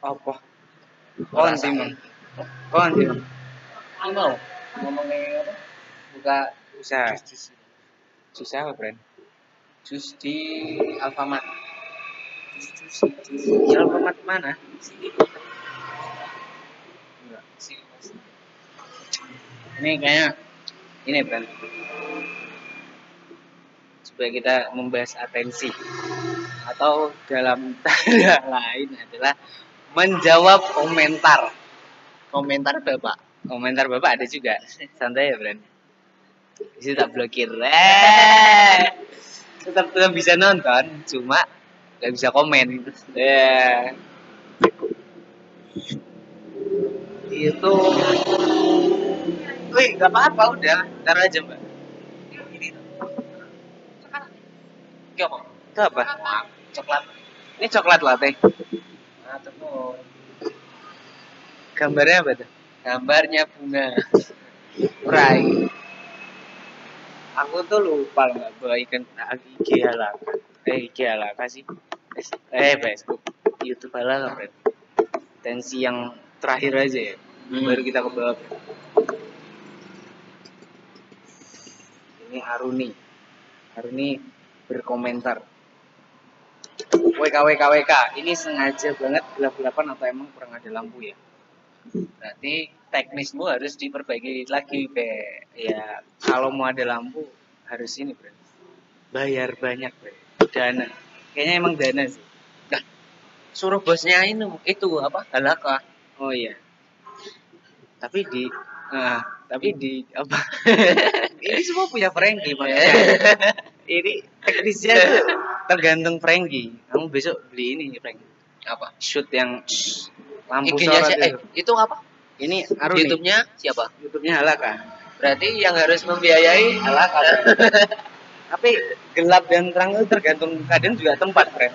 Apa? Kon sih, Mang. Kon sih, Mang. Ini mau ngomongin apa? Buka Susah. jus Susah apa, Bren? jus di Alfamart. Di Alfamart mana? Enggak. Ini kayaknya ini, Bren. Supaya kita membahas atensi atau dalam tanda lain adalah menjawab komentar. Komentar Bapak. Komentar Bapak ada juga. Santai ya, Bren. Bisa tak blokir. Tetap bisa nonton, cuma nggak bisa komen. Ya. Itu. Wih, nggak apa-apa udah. Ntar aja, Mbak. Ini apa? Itu apa? Coklat. Ini coklat latte. Nah, temu. Gambarnya apa tuh? Gambarnya bunga. Rai. Aku tuh lupa nggak bawa ikan IG Halaka. IG Halaka sih. Facebook. YouTube Halaka, Bren. Tensi yang terakhir aja ya. Baru kita ke bawah. Ini Aruni. Aruni berkomentar. WK. Ini sengaja banget gelap-gelapan atau emang kurang ada lampu ya? Berarti teknismu harus diperbaiki lagi, Be. Ya, kalau mau ada lampu harus ini, Bro. Bayar banyak, Bro. Dana. Kayaknya emang dana sih. Nah, suruh bosnya itu apa? Halaka. Oh iya. Tapi di apa? Ini semua punya Frankie, makanya. Ini teknisnya tuh tergantung Frankie. Kamu besok beli ini, Frankie. Apa? Shoot yang lampu IG-nya sorot itu apa? Ini Aruni. YouTube-nya siapa? YouTube-nya Halaka. Berarti yang harus membiayai Halaka. Tapi gelap dan terang itu tergantung kadang juga tempat, friend.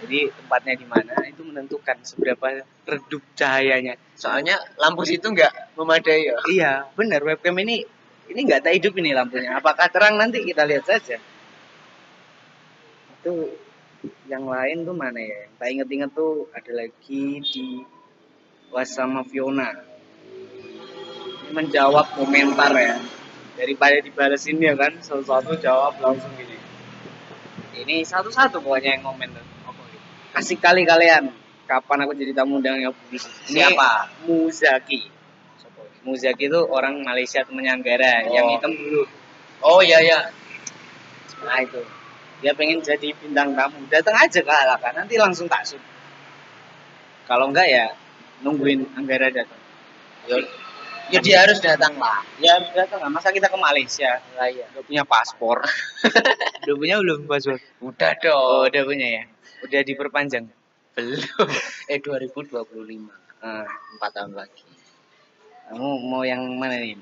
Jadi tempatnya di mana itu menentukan seberapa redup cahayanya. Soalnya lampu situ nggak memadai ya. Iya, benar, webcam ini nggak tak hidup ini lampunya. Apakah terang nanti kita lihat saja. Itu yang lain tuh mana ya? Yang tak inget-inget tuh ada lagi di Wasama Fiona. Menjawab komentar ya. Daripada dibalesin ya kan, satu-satu jawab langsung gini. Ini satu-satu pokoknya yang komen tuh. Kasih kali kalian. Kapan aku jadi tamu undangan yang Siapa? Muzaki. Muzaki itu orang Malaysia temennya Anggara, yang hitam dulu. Oh iya ya. Nah itu. Dia pengen jadi bintang tamu. Datang aja ke Halaka, nanti langsung tak shoot. Kalau enggak ya nungguin Anggara datang. Ya dia harus datang lah. Ya harus datang lah. Masa kita ke Malaysia? Lah iya. Udah punya paspor. Udah punya belum paspor? Udah dong. Oh, udah punya ya. Udah diperpanjang. Belum. 2025. 4 tahun lagi. Kamu mau yang mana nih?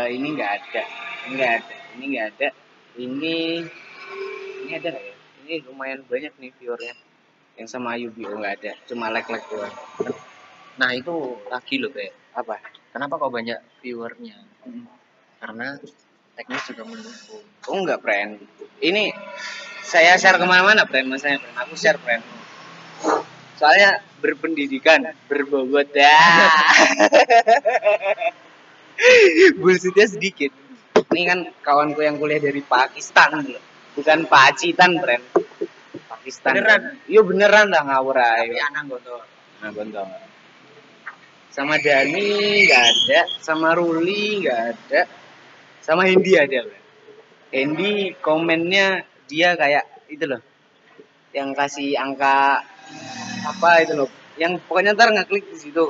Ini nggak ada. Ini nggak ada. Ini nggak ada. Ini ada nggak ya? Ini lumayan banyak nih viewernya. Yang sama Ayubi nggak ada. Cuma like-like doang. Nah itu lagi loh, Be. Apa? Kenapa kok banyak viewernya? Karena teknis juga mendukung. Oh enggak, friend. Ini saya share kemana-mana, friend. Masanya, friend. Aku share, friend. Soalnya berpendidikan, berbobot. Bullshitnya sedikit. Ini kan kawanku yang kuliah dari Pakistan, bukan Pacitan, friend. Pakistan. Beneran? Iya beneran lah ngawur aja. Tapi anak gondol. Nah, gondong. Sama Dani nggak ada, sama Ruli nggak ada, sama Hendy ada, friend. Hendy komennya dia kayak itu loh, yang kasih angka apa itu loh, yang pokoknya ntar ngeklik di situ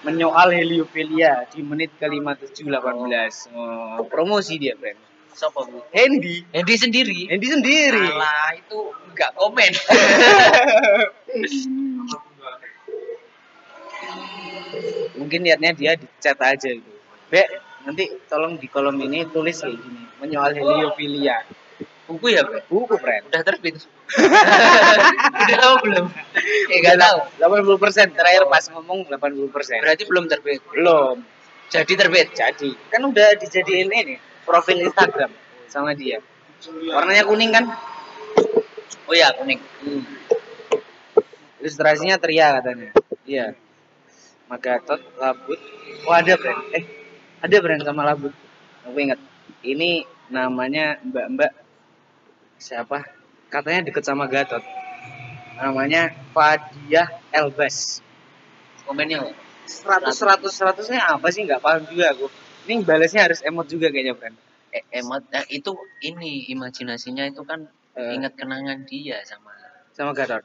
menyoal heliofilia di menit ke 5718. Oh, promosi dia, friend. Siapa Bu? Hendy sendiri. Alah itu nggak komen. Mungkin niatnya dia di chat aja gitu. Bek, nanti tolong di kolom ini tulis kayak gini, menyoal heliofilia. Buku ya, Bre? Buku, friend. Udah terbit. Udah tahu belum? Nggak tahu. 80% terakhir pas ngomong 80%. Berarti belum terbit. Belum. Jadi terbit. Jadi kan udah dijadiin ini profil Instagram sama dia. Warnanya kuning kan? Oh ya kuning. Ilustrasinya Tria katanya. Iya. Magatot, Labut. Oh ada brand. Ada brand sama Labut. Aku ingat. Ini namanya Mbak siapa? Katanya deket sama Gatot. Namanya Fadia Elbas. Komennya 100-100-100-nya apa sih? Nggak paham juga aku. Ini balasnya harus emot juga kayaknya, Bran. emot itu ini imajinasinya itu kan ingat kenangan dia Sama Gatot.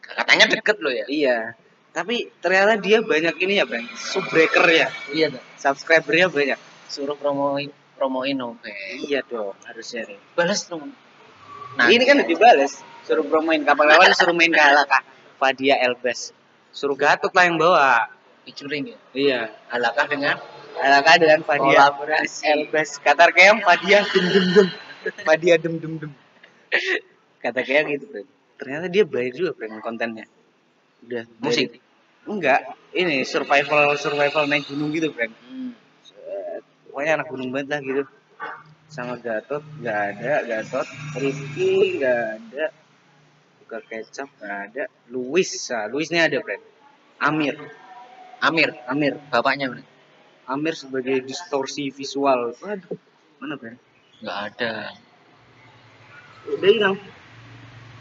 katanya deket loh ya. Iya. Tapi ternyata dia banyak ini ya, Bran. Subbreaker ya. Iya tuh. Subscribernya banyak. Suruh promoin oke. Iya dong, harusnya nih. Balas dong. Nah, ini kan dibales. Suruh promoin kapan-kapan suruh main Alaka. Fadia Elbas. Suruh Gatot lah yang bawa. Featuring ya. Iya. Alakah dengan Fadia kolaborasi. Elbas. Kata kayak Fadia dem. Fadia dem. Kata kayak gitu, Bro. Ternyata dia baik juga Bro kontennya. Udah Musik. Enggak, ini survival naik gunung gitu, Bro. Pokoknya anak gunung banget lah gitu. Sama Gatot nggak ada, Rifki nggak ada, buka kecap nggak ada, Luisnya ada, Bro. Amir, Bapaknya Bro. Amir sebagai distorsi visual. Waduh, mana, Bro? Nggak ada. Udah hilang.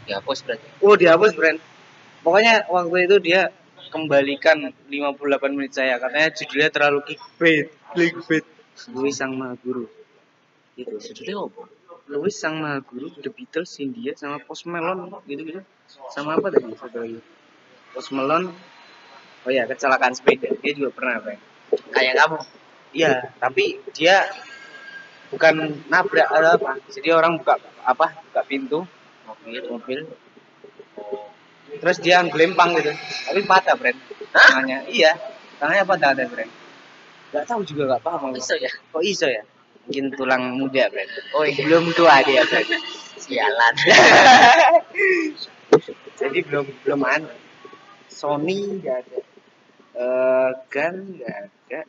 Dihapus berarti. Oh, dihapus, Bro. Pokoknya waktu itu dia kembalikan 58 menit saya. Katanya judulnya terlalu clickbait. Luis Sang Maha Guru. Itu Judulnya apa? Louis Sang Maha Guru, The Beatles, India, sama Post Malone gitu-gitu. Sama apa tadi? Satu lagi. Post Malone. Oh ya, kecelakaan sepeda. Dia juga pernah, Bang. Kayak kamu. Iya, tapi dia bukan nabrak atau apa. Jadi orang buka pintu mobil. Terus dia gelempang gitu. Tapi patah, Bren. Tangannya. Iya, tangannya patah ada, Bren. Gak tahu juga, gak paham. Iso ya? Kok iso ya? Mungkin tulang muda, Bren. Oh, belum tua dia, Bren. Sialan. Jadi belum anu. Sony nggak ada. Gun nggak ada.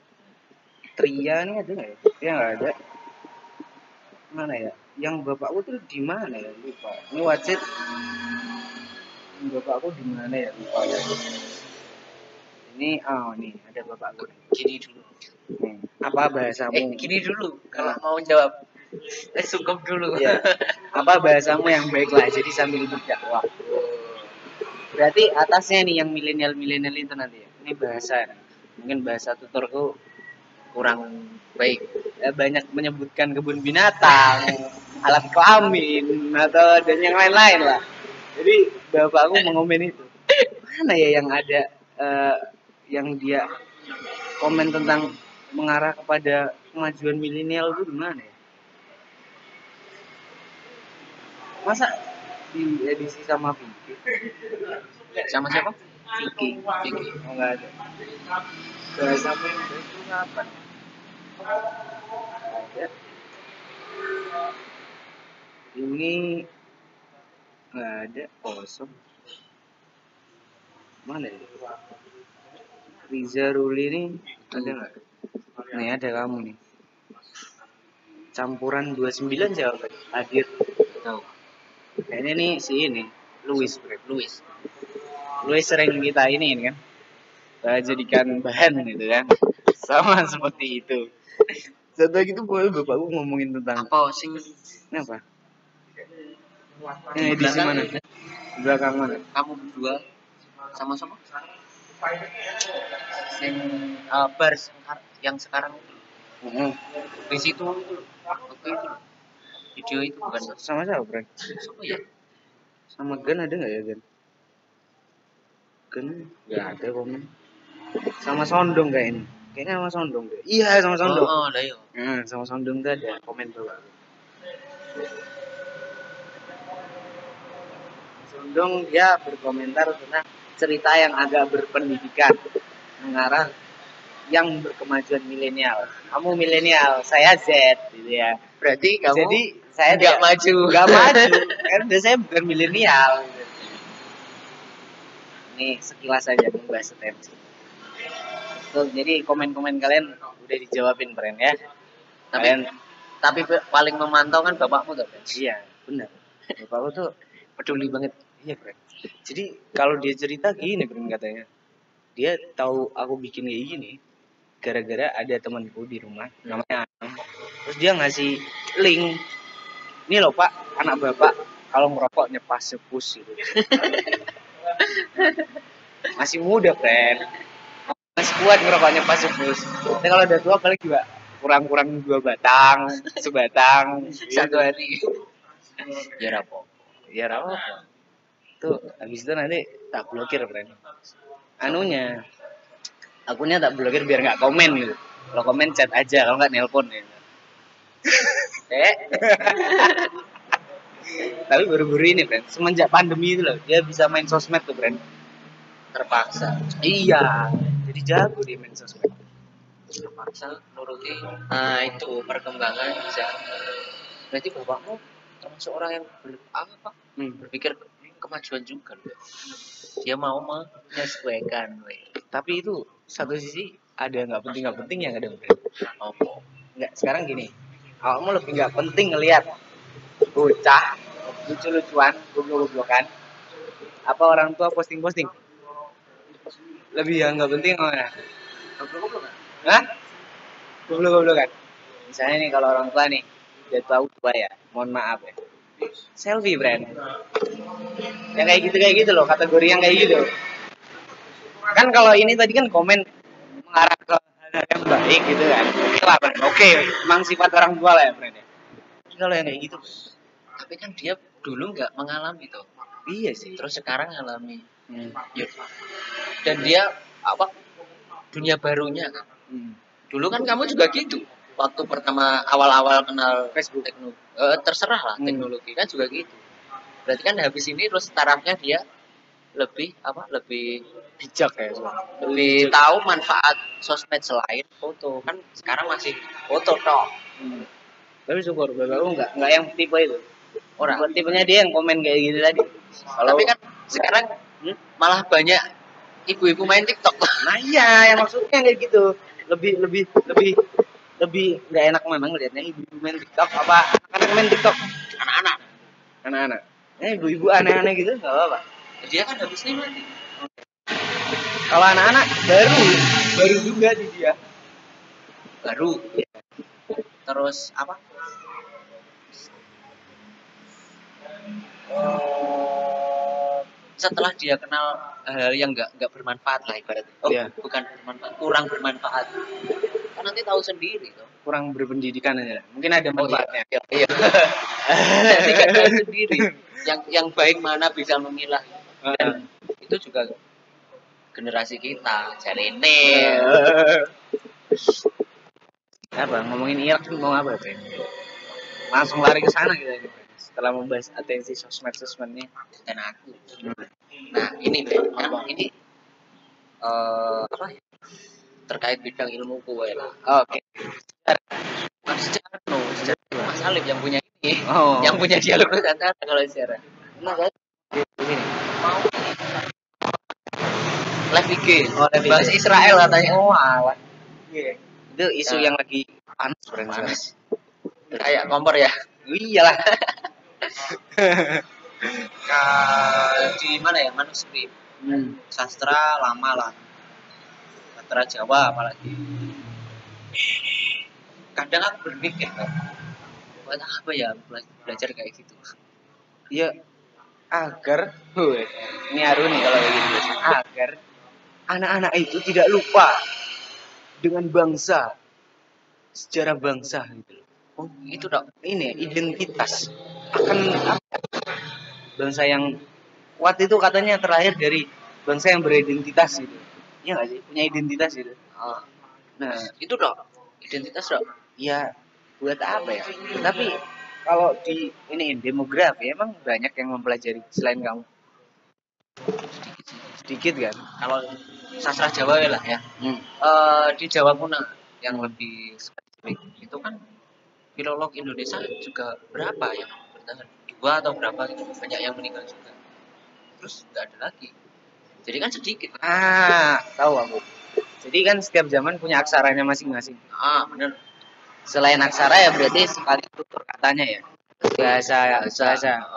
Tria nih ada nggak ya? Tria nggak ada. Mana ya? Yang bapakku tuh di mana ya? Lupa. Ini wajib. Bapakku di mana ya? Lupa ya. Ini nih ada bapakku. Gini dulu. Apa bahasamu? Gini dulu. Kalau mau jawab, sungkem dulu. Ya. Apa bahasamu yang baiklah? Jadi sambil berdakwah. Berarti atasnya nih yang milenial itu nanti ya. Ini bahasa. Mungkin bahasa tutorku Kurang baik. Banyak menyebutkan kebun binatang, alat kelamin atau dan yang lain-lain lah. Jadi bapakku mengomen itu. Mana ya yang ada yang dia komen tentang mengarah kepada kemajuan milenial itu gimana ya? Masa di edisi sama Vicky? Sama siapa? Vicky. Oh, enggak ada. Bahasa itu apa? Ada. Ini nggak ada, kosong. Mana ya? Riza Ruli ini ada nggak? Nih ada kamu nih. Campuran 29 siapa? Hadir. Tahu. Kayaknya nih si ini, Louis sering kita ini kan. Jadikan bahan gitu kan. Sama seperti itu. Satu lagi tuh boleh bapakku ngomongin tentang apa sing apa? Yang edisi mana? Di belakang mana? Kamu berdua sama-sama? Sing bar yang sekarang itu. Di situ waktu itu video itu bukan sama siapa, Bro? siapa ya? Sama Gen ada nggak ya, Gen? Gen nggak ada komen. Sama Sondong kayak ini. Kayaknya sama Sondong deh. Iya, sama Sondong. Oh, lah yo. Sama Sondong tuh ada komen tuh. Sondong dia berkomentar tentang cerita yang agak berpendidikan mengarah yang berkemajuan milenial. Kamu milenial, saya Z gitu ya. Berarti kamu Jadi saya nggak maju. Nggak maju. Karena saya bukan milenial. Gitu. Ini sekilas saja membahas tensi. Tuh, jadi komen-komen kalian udah dijawabin, Bren ya. Tapi paling memantau kan bapakmu tuh, kan? Iya, benar. Bapakku tuh Peduli banget. Iya, friend. Jadi kalau dia cerita gini, friend, katanya. Dia tahu aku bikin kayak gini gara-gara ada temanku di rumah namanya Anam. Terus dia ngasih link. Ini loh, Pak, anak Bapak kalau merokok nyepas sepus gitu. Masih muda, friend. Masih kuat ngerokoknya pas sepus. Tapi kalau udah tua paling juga kurang-kurang 2 batang, sebatang, Satu hari. Ya rapo. ya apa. Tuh habis itu nanti tak blokir, friend. Anunya, akunnya tak blokir biar nggak komen gitu. Kalau komen chat aja, kalau nggak nelpon gitu. Tapi baru-baru ini, friend, semenjak pandemi itu loh, dia bisa main sosmed tuh, friend. Terpaksa. Iya, jadi jago dia main sosmed. Terpaksa nuruti itu perkembangan bisa. Berarti bapakmu termasuk orang yang berpikir kemajuan juga loh. Dia mau menyesuaikan. Tapi itu satu sisi ada nggak penting yang ada, friend. Apa? Nggak, sekarang gini, kamu lebih nggak penting ngelihat bocah lucu-lucuan, goblok-goblokan, apa orang tua posting-posting? Lebih yang nggak penting mana? Goblok-goblok kan? Hah? Goblok-goblokan. Misalnya nih kalau orang tua nih, udah tahu tua ya, mohon maaf ya. Selfie, friend. Yang kayak gitu loh, kategori yang kayak gitu. Kan kalau ini tadi kan komen mengarah ke hal yang baik gitu kan. Oke lah, friend. Oke, emang sifat orang tua lah ya, friend. Tapi kalau yang kayak gitu, Tapi kan dia dulu nggak mengalami tuh. iya sih. Terus sekarang ngalami. Ya. Dan dia dunia barunya kan. Dulu kan kamu juga gitu. Waktu pertama awal-awal kenal Facebook. teknologi, terserah lah teknologi kan juga gitu. Berarti kan habis ini terus tarafnya dia lebih lebih bijak ya, lebih tahu manfaat sosmed selain foto. Kan sekarang masih foto toh. Tapi syukur bapakku nggak yang tipe itu. Orang tipenya dia yang komen kayak gitu tadi. Tapi kan sekarang malah banyak ibu-ibu main TikTok. Nah iya, yang maksudnya kayak gitu. Lebih nggak enak memang lihatnya ibu-ibu main TikTok apa anak-anak main TikTok. Anak-anak. Ibu-ibu aneh-aneh gitu nggak apa-apa. Dia kan habis ini mati. Kalau anak-anak baru juga di dia. Baru. Terus apa? Setelah dia kenal hal yang nggak bermanfaat lah ibaratnya. Bukan bermanfaat, kurang bermanfaat. Kan nanti tahu sendiri tuh. Kurang berpendidikan aja. Mungkin ada manfaatnya. Iya. Nanti kan tahu sendiri. Yang baik mana bisa memilah. Dan itu juga generasi kita. Cari ini. Apa ngomongin Irak mau apa, Friend? Langsung lari ke sana kita ini, setelah membahas atensi sosmed-sosmednya dan aku. Nah, ini ini apa ya? Terkait bidang ilmu gue lah. Oke. Sejarah Mas Alif yang punya ini. Yang punya dialog Nusantara kalau sejarah. Nah, kayak begini. Mau live IG. Bahasa Israel katanya. Oh, alah. Iya. Itu isu yang lagi panas. Kayak kompor ya. Iyalah. Di mana ya manuskrip sastra lama lah, sastra Jawa apalagi. Kadang aku berpikir buat apa ya belajar kayak gitu ya agar ini Haru nih kalau kayak gitu, agar anak-anak itu tidak lupa dengan bangsa, sejarah bangsa gitu. Oh itu dok, ini identitas akan bangsa yang kuat itu katanya terlahir dari bangsa yang beridentitas gitu. Iya nggak sih, punya identitas gitu. Nah itu dok, identitas dok. Ya buat apa ya? Tapi kalau di ini demografi emang banyak yang mempelajari selain kamu. Sedikit kan. Kalau sastra Jawa lah ya. Di Jawa Kuna yang lebih spesifik itu kan filolog Indonesia juga berapa yang bertahan, 2 atau berapa gitu, banyak yang meninggal juga. Terus nggak ada lagi. Jadi kan sedikit. Tahu aku. Jadi kan setiap zaman punya aksaranya masing-masing. Benar. Selain aksara ya berarti sekali tutur katanya ya. Bahasa.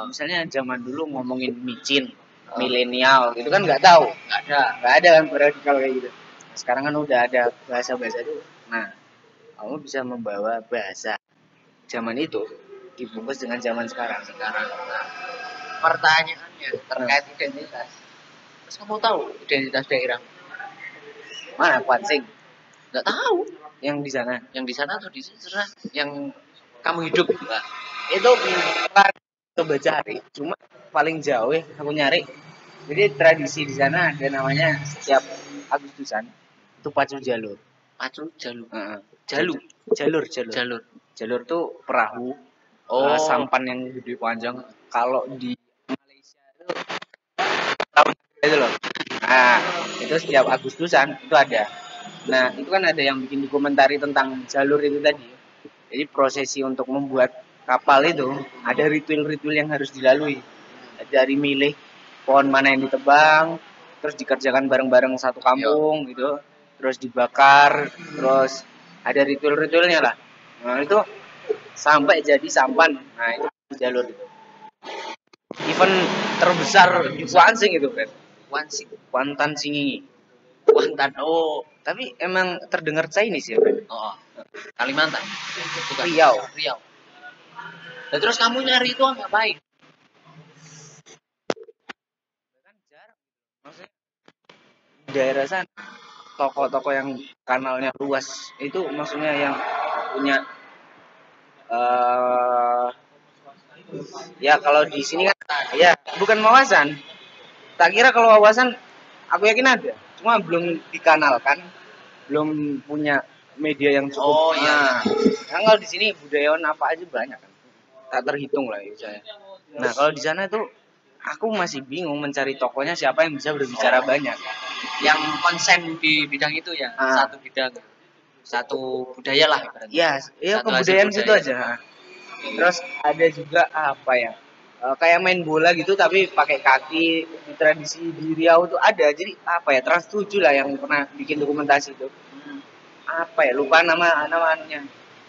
Misalnya zaman dulu ngomongin micin, milenial, itu kan nggak tahu. Nggak ada kan radikal kayak gitu. Sekarang kan udah ada bahasa-bahasa itu. Nah, kamu bisa membawa bahasa zaman itu dibungkus dengan zaman sekarang. Nah, pertanyaannya terkait identitas. Terus kamu tahu identitas daerah? Mana Kuansing? Nggak tahu. Yang di sana. Yang di sana atau di sana? Yang kamu hidup? Nah, itu coba cari. Cuma paling jauh ya aku nyari. Jadi tradisi di sana ada namanya setiap Agustusan itu pacu jalur. Pacu jalur. Jalur tuh perahu. Sampan yang gede panjang. Kalau di Malaysia itu loh. Nah, itu setiap Agustusan itu ada. Nah, itu kan ada yang bikin dokumentari tentang jalur itu tadi. Jadi prosesi untuk membuat kapal itu ada ritual-ritual yang harus dilalui. Dari milih pohon mana yang ditebang, terus dikerjakan bareng-bareng satu kampung gitu, terus dibakar, terus ada ritual-ritualnya lah. Nah, itu sampai jadi sampan. Nah, itu jalur itu. Event terbesar di Kuansing itu, kan. Kuantan Singingi. Kuantan. Oh, tapi emang terdengar Chinese ya, kan? Oh. Kalimantan. Bukan. Riau. Nah, terus kamu nyari itu ngapain? Kan jarang. Maksudnya daerah sana toko-toko yang kanalnya luas itu maksudnya yang punya ya kalau di sini kan ya bukan wawasan. Tak kira kalau wawasan aku yakin ada, cuma belum dikanalkan, belum punya media yang cukup. Oh iya. Nah, kalau di sini budayawan apa aja banyak kan, tak terhitung lah ya saya. Nah kalau di sana tuh aku masih bingung mencari tokonya siapa yang bisa berbicara banyak, yang konsen di bidang itu ya, satu bidang, satu budaya lah. Ya kebudayaan situ aja. Terus ada juga apa ya? Kayak main bola gitu tapi pakai kaki di tradisi di Riau tuh ada. Jadi apa ya, Trans 7 lah yang pernah bikin dokumentasi itu. Apa ya, lupa namanya.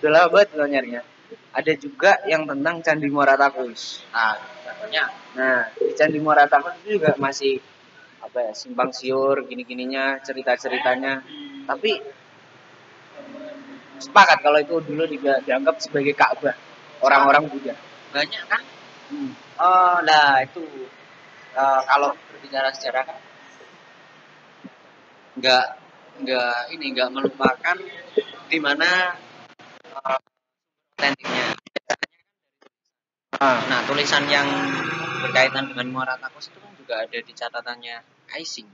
Udah lama banget lo nyarinya. Ada juga yang tentang Candi Muara Takus. Nah, di Candi Muara Takus itu juga masih apa ya, simpang siur gini-gininya, cerita-ceritanya. Tapi sepakat kalau itu dulu dianggap sebagai Ka'bah orang-orang Buddha. Banyak kan? Nah itu kalau berbicara sejarah kan nggak melupakan di mana otentiknya. Nah, tulisan yang berkaitan dengan Muara Takus itu kan juga ada di catatannya Kaising.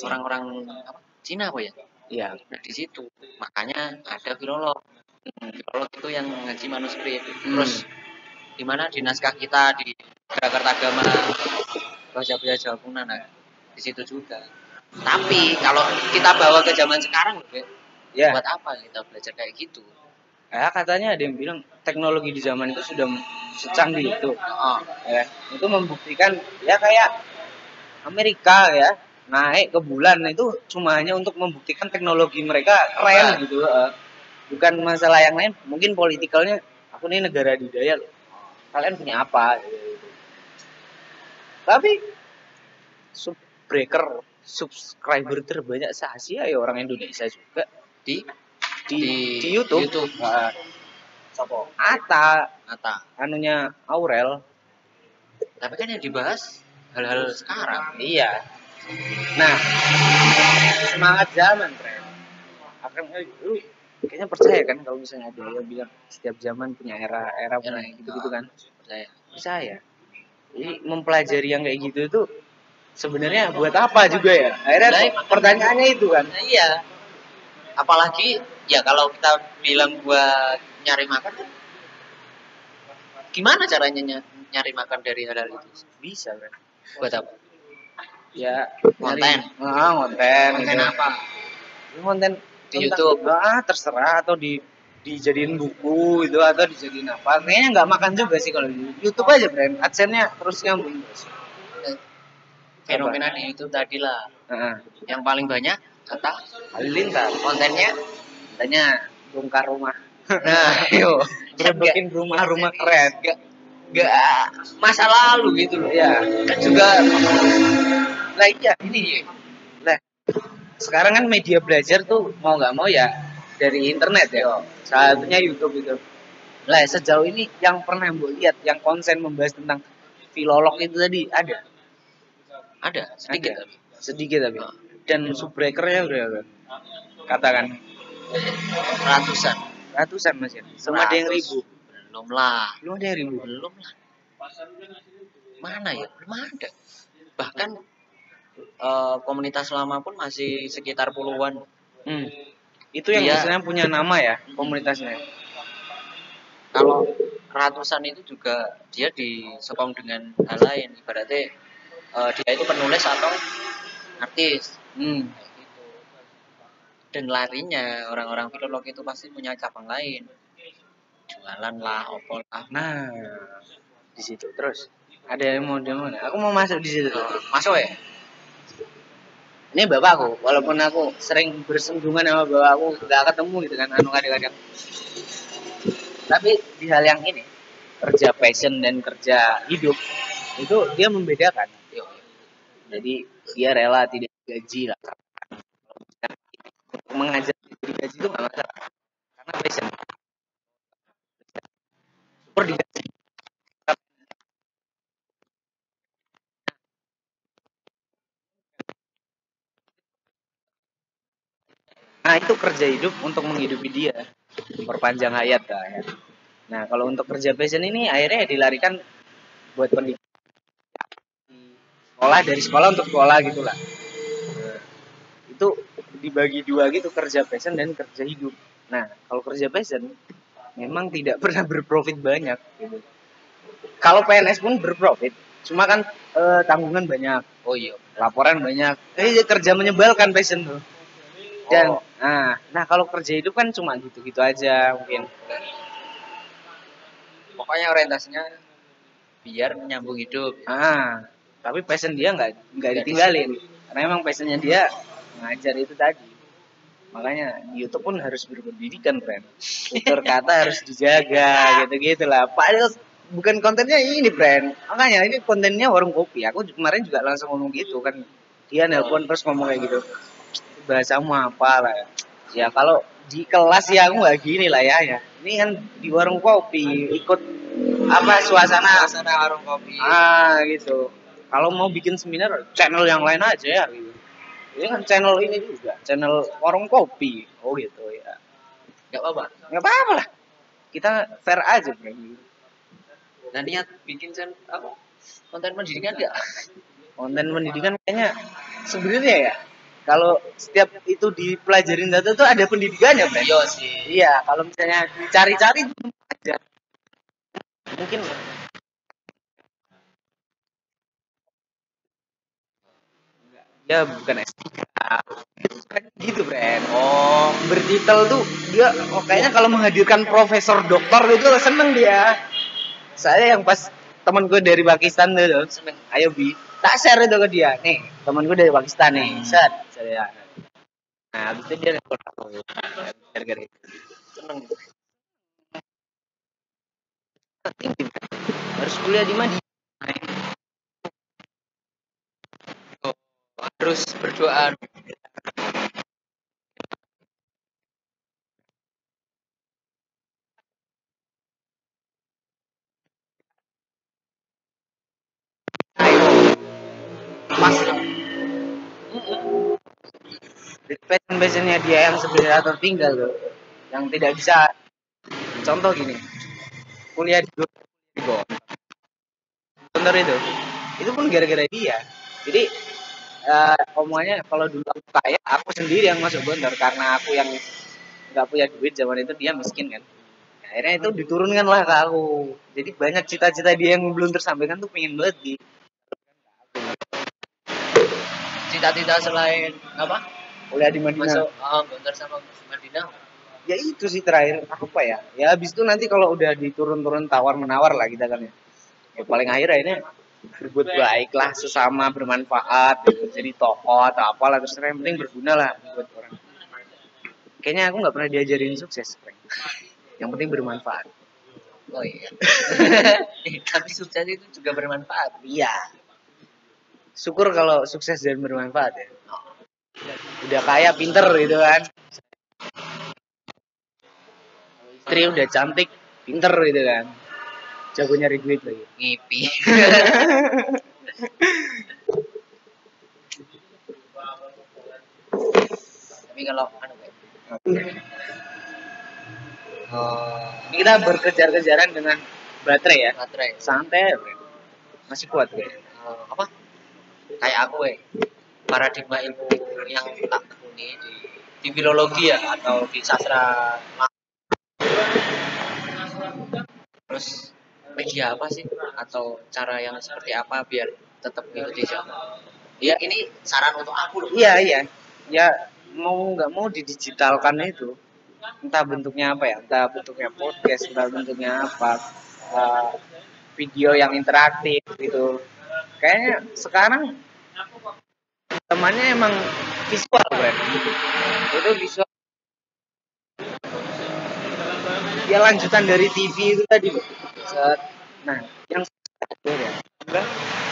Orang-orang Cina apa ya? Iya. Nah, di situ makanya ada filolog. Filolog itu yang ngaji manuskrip. Terus di mana di naskah kita di Kertaagama bahasa Jawa kuno, nah di situ juga. Tapi kalau kita bawa ke zaman sekarang, buat apa kita belajar kayak gitu? Ya katanya ada yang bilang teknologi di zaman itu sudah secanggih itu. Ya, itu membuktikan ya kayak Amerika ya naik ke bulan itu cuma hanya untuk membuktikan teknologi mereka keren gitu. Bukan masalah yang lain, mungkin politikalnya aku ini negara adidaya loh. Kalian punya apa? Tapi subscriber terbanyak se-Asia ya orang Indonesia juga di YouTube. Atta anunya Aurel. Tapi kan yang dibahas hal-hal sekarang. Iya. Nah, semangat zaman, friend. Lu kayaknya percaya kan kalau misalnya ada yang bilang setiap zaman punya era punya gitu-gitu kan? Percaya. Jadi mempelajari yang kayak gitu itu sebenarnya buat apa juga ya? Akhirnya pertanyaannya itu kan. Nah, iya. Apalagi ya kalau kita bilang buat nyari makan, gimana caranya nyari makan dari hal-hal itu? Bisa kan? Buat apa? Ya konten. Konten apa? Konten di YouTube. Terserah atau dijadiin buku itu atau dijadiin apa. Kayaknya nggak makan juga sih kalau di YouTube aja, brand. AdSense-nya terus nyambung terus. Fenomena di YouTube tadi lah. Yang paling banyak kata Halilintar. Kontennya bongkar rumah. Nah, bikin rumah keren. nggak masa lalu gitu loh Ya, kan juga. lah iya ini. Lah, sekarang kan media belajar tuh mau nggak mau ya dari internet ya. Salah satunya YouTube itu. Lah, sejauh ini yang pernah Mbok lihat yang konsen membahas tentang filolog itu tadi Ada sedikit ada tapi sedikit tapi dan subbreakernya udah katakan ratusan. ratusan mas ya, sama ada yang ribu, Belum lah, belum ada yang ribu. belum lah. Mana ya? Belum ada. Bahkan komunitas lama pun masih sekitar puluhan. Hmm. Itu yang Iya. misalnya punya nama ya komunitasnya. Kalau ratusan itu juga dia disokong dengan hal lain. Ibaratnya dia itu penulis atau artis. Hmm. Kayak gitu. Dan larinya orang-orang filolog itu pasti punya cabang lain. Jualan lah, opo lah. Nah, di situ terus ada yang mau demo. Aku mau masuk di situ. Masuk ya? Ini bapakku, walaupun aku sering bersinggungan sama bapakku, nggak ketemu gitu kan, anu kadang-kadang. Tapi di hal yang ini, kerja passion dan kerja hidup, itu dia membedakan. Jadi dia rela tidak gaji lah. Untuk mengajar tidak gaji itu nggak masalah, karena passion. Super digaji. Nah itu kerja hidup untuk menghidupi dia, perpanjang hayat lah ya. Nah kalau untuk kerja passion ini akhirnya dilarikan buat pendidikan, sekolah dari sekolah untuk sekolah gitulah. Nah, itu dibagi dua gitu, kerja passion dan kerja hidup. Nah kalau kerja passion memang tidak pernah berprofit banyak gitu. Kalau PNS pun berprofit, cuma kan tanggungan banyak, Oh iya. laporan banyak, kerja menyebalkan passion tuh. Dan nah kalau kerja hidup kan cuma gitu-gitu aja mungkin. Pokoknya orientasinya biar menyambung hidup. Tapi passion dia nggak ditinggalin, karena emang passionnya dia ngajar itu tadi. Makanya di YouTube pun harus berpendidikan, friend. Tutur kata harus dijaga, gitu-gitu lah. Padahal bukan kontennya ini, friend. Makanya ini kontennya warung kopi. Aku kemarin juga langsung ngomong gitu kan. Dia nelpon terus ngomong kayak gitu. Bahasamu apa lah? Ya kalau di kelas ya aku nggak gini lah ya. Ini kan di warung kopi, ikut apa suasana warung kopi. Gitu. Kalau mau bikin seminar channel yang lain aja ya gitu. Ini kan channel ini juga, channel warung kopi. Oh gitu ya. Gak apa-apa. Nggak apa-apa lah. Kita fair aja, bro. Nah niat bikin apa? Konten pendidikan nggak? Konten pendidikan kayaknya sebenarnya ya. Kalau setiap itu dipelajarin data tuh ada pendidikannya, bro. Iya sih. Iya, kalau misalnya dicari-cari aja. Mungkin ya bukan S3 gitu, friend. Oh, bertitel tuh dia kayaknya kalau menghadirkan profesor doktor itu seneng dia. Saya yang pas teman gue dari Pakistan tuh seneng, ayo Bi, tak share itu ke dia. Nih, teman gue dari Pakistan nih, set saya. Nah, habis itu dia nelfon aku. Gara-gara itu. Seneng. Harus kuliah di mana? Harus berdoa. Pas passion-passionnya dia yang sebenarnya tertinggal loh, yang tidak bisa. Contoh gini, kuliah di Gontor itu pun gara-gara dia. Jadi omongannya kalau dulu aku kaya, aku sendiri yang masuk Gontor karena aku yang nggak punya duit zaman itu, dia miskin kan. Akhirnya itu diturunkan lah ke aku. Jadi banyak cita-cita dia yang belum tersampaikan tuh pengen banget di Cita-cita selain apa? kuliah di Madinah. Masuk Gontor sama Madinah. Ya itu sih terakhir apa ya? Ya habis itu nanti kalau udah diturun-turun tawar menawar lah kita kan ya. Ya paling akhir ini berbuat baik lah sesama, bermanfaat gitu. Jadi tokoh atau apalah, terus yang penting berguna lah buat orang. Kayaknya aku nggak pernah diajarin sukses, Frank. Yang penting bermanfaat. Oh iya. Tapi sukses itu juga bermanfaat. Iya. Syukur kalau sukses dan bermanfaat ya. Udah kaya, pinter gitu kan. Istri udah cantik, pinter gitu kan. Jago nyari duit lagi. Ngipi. Tapi kalau ini kita berkejar-kejaran dengan baterai ya. baterai Santai, bro. Masih kuat gue. apa? Kayak aku paradigma ilmu yang tak tekuni di filologi ya atau di sastra. Terus media apa sih atau cara yang seperti apa biar tetap mengikuti zaman? Ya ini saran untuk aku loh. Iya. Ya mau nggak mau didigitalkan itu. Entah bentuknya apa ya, entah bentuknya podcast, entah bentuknya apa, video yang interaktif gitu. Kayaknya sekarang temannya emang visual kan, itu visual. Ya lanjutan dari TV itu tadi. Nah, yang ya,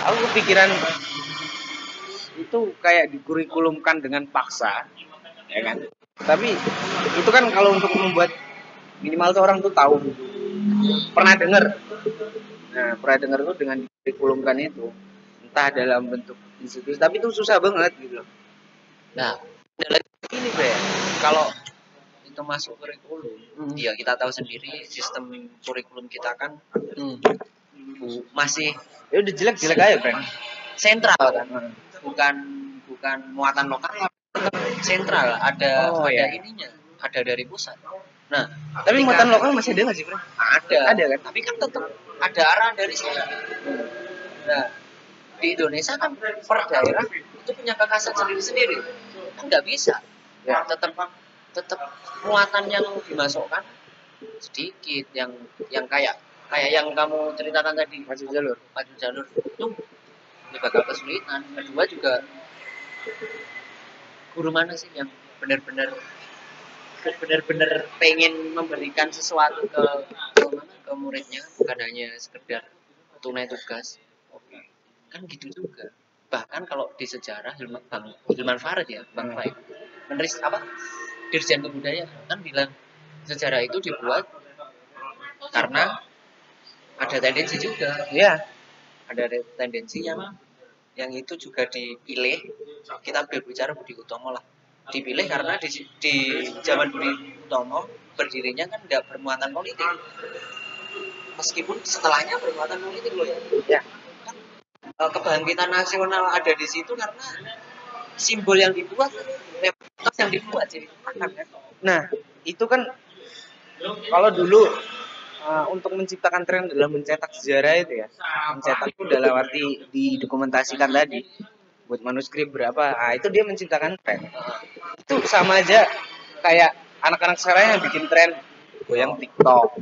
aku kepikiran itu kayak dikurikulumkan dengan paksa, ya kan? Tapi itu kan kalau untuk membuat minimal tuh orang tuh tahu, pernah dengar. Nah, pernah dengar tuh dengan dikurikulumkan itu, entah dalam bentuk institusi, tapi itu susah banget gitu. Nah, ini Bre, kalau itu masuk kurikulum, ya kita tahu sendiri sistem kurikulum kita kan masih ya udah jelek aja, friend. Sentral kan, bukan muatan lokal, sentral. Ada ininya, ada dari pusat. Nah, tapi muatan lokal masih ada nggak sih, friend? Ada kan, tapi kan tetap ada arahan dari sana. Nah, di Indonesia kan per daerah itu punya kekasan sendiri-sendiri, kan nggak bisa. Ya, tetap muatan yang dimasukkan sedikit, yang kayak yang kamu ceritakan tadi, maju jalur itu ini bakal kesulitan. Kedua juga guru mana sih yang benar-benar pengen memberikan sesuatu ke muridnya, bukan hanya sekedar tunai tugas. Kan gitu juga. Bahkan kalau di sejarah Hilman Farid ya, Bang Farid meneris Dirjen Kebudayaan kan bilang sejarah itu dibuat karena ada tendensi juga. Iya. Ada tendensi yang itu juga dipilih. Kita berbicara Budi Utomo lah. Dipilih karena di zaman Budi Utomo berdirinya kan tidak bermuatan politik. Meskipun setelahnya bermuatan politik loh ya. Ya. Kan kebangkitan nasional ada di situ karena simbol yang dibuat, reputasi yang dibuat jadi kan. Nah, itu kan kalau dulu untuk menciptakan tren dalam mencetak sejarah itu ya, mencetak itu dalam arti didokumentasikan tadi buat manuskrip berapa, itu dia menciptakan tren. Itu sama aja kayak anak-anak sekarang yang bikin tren goyang TikTok,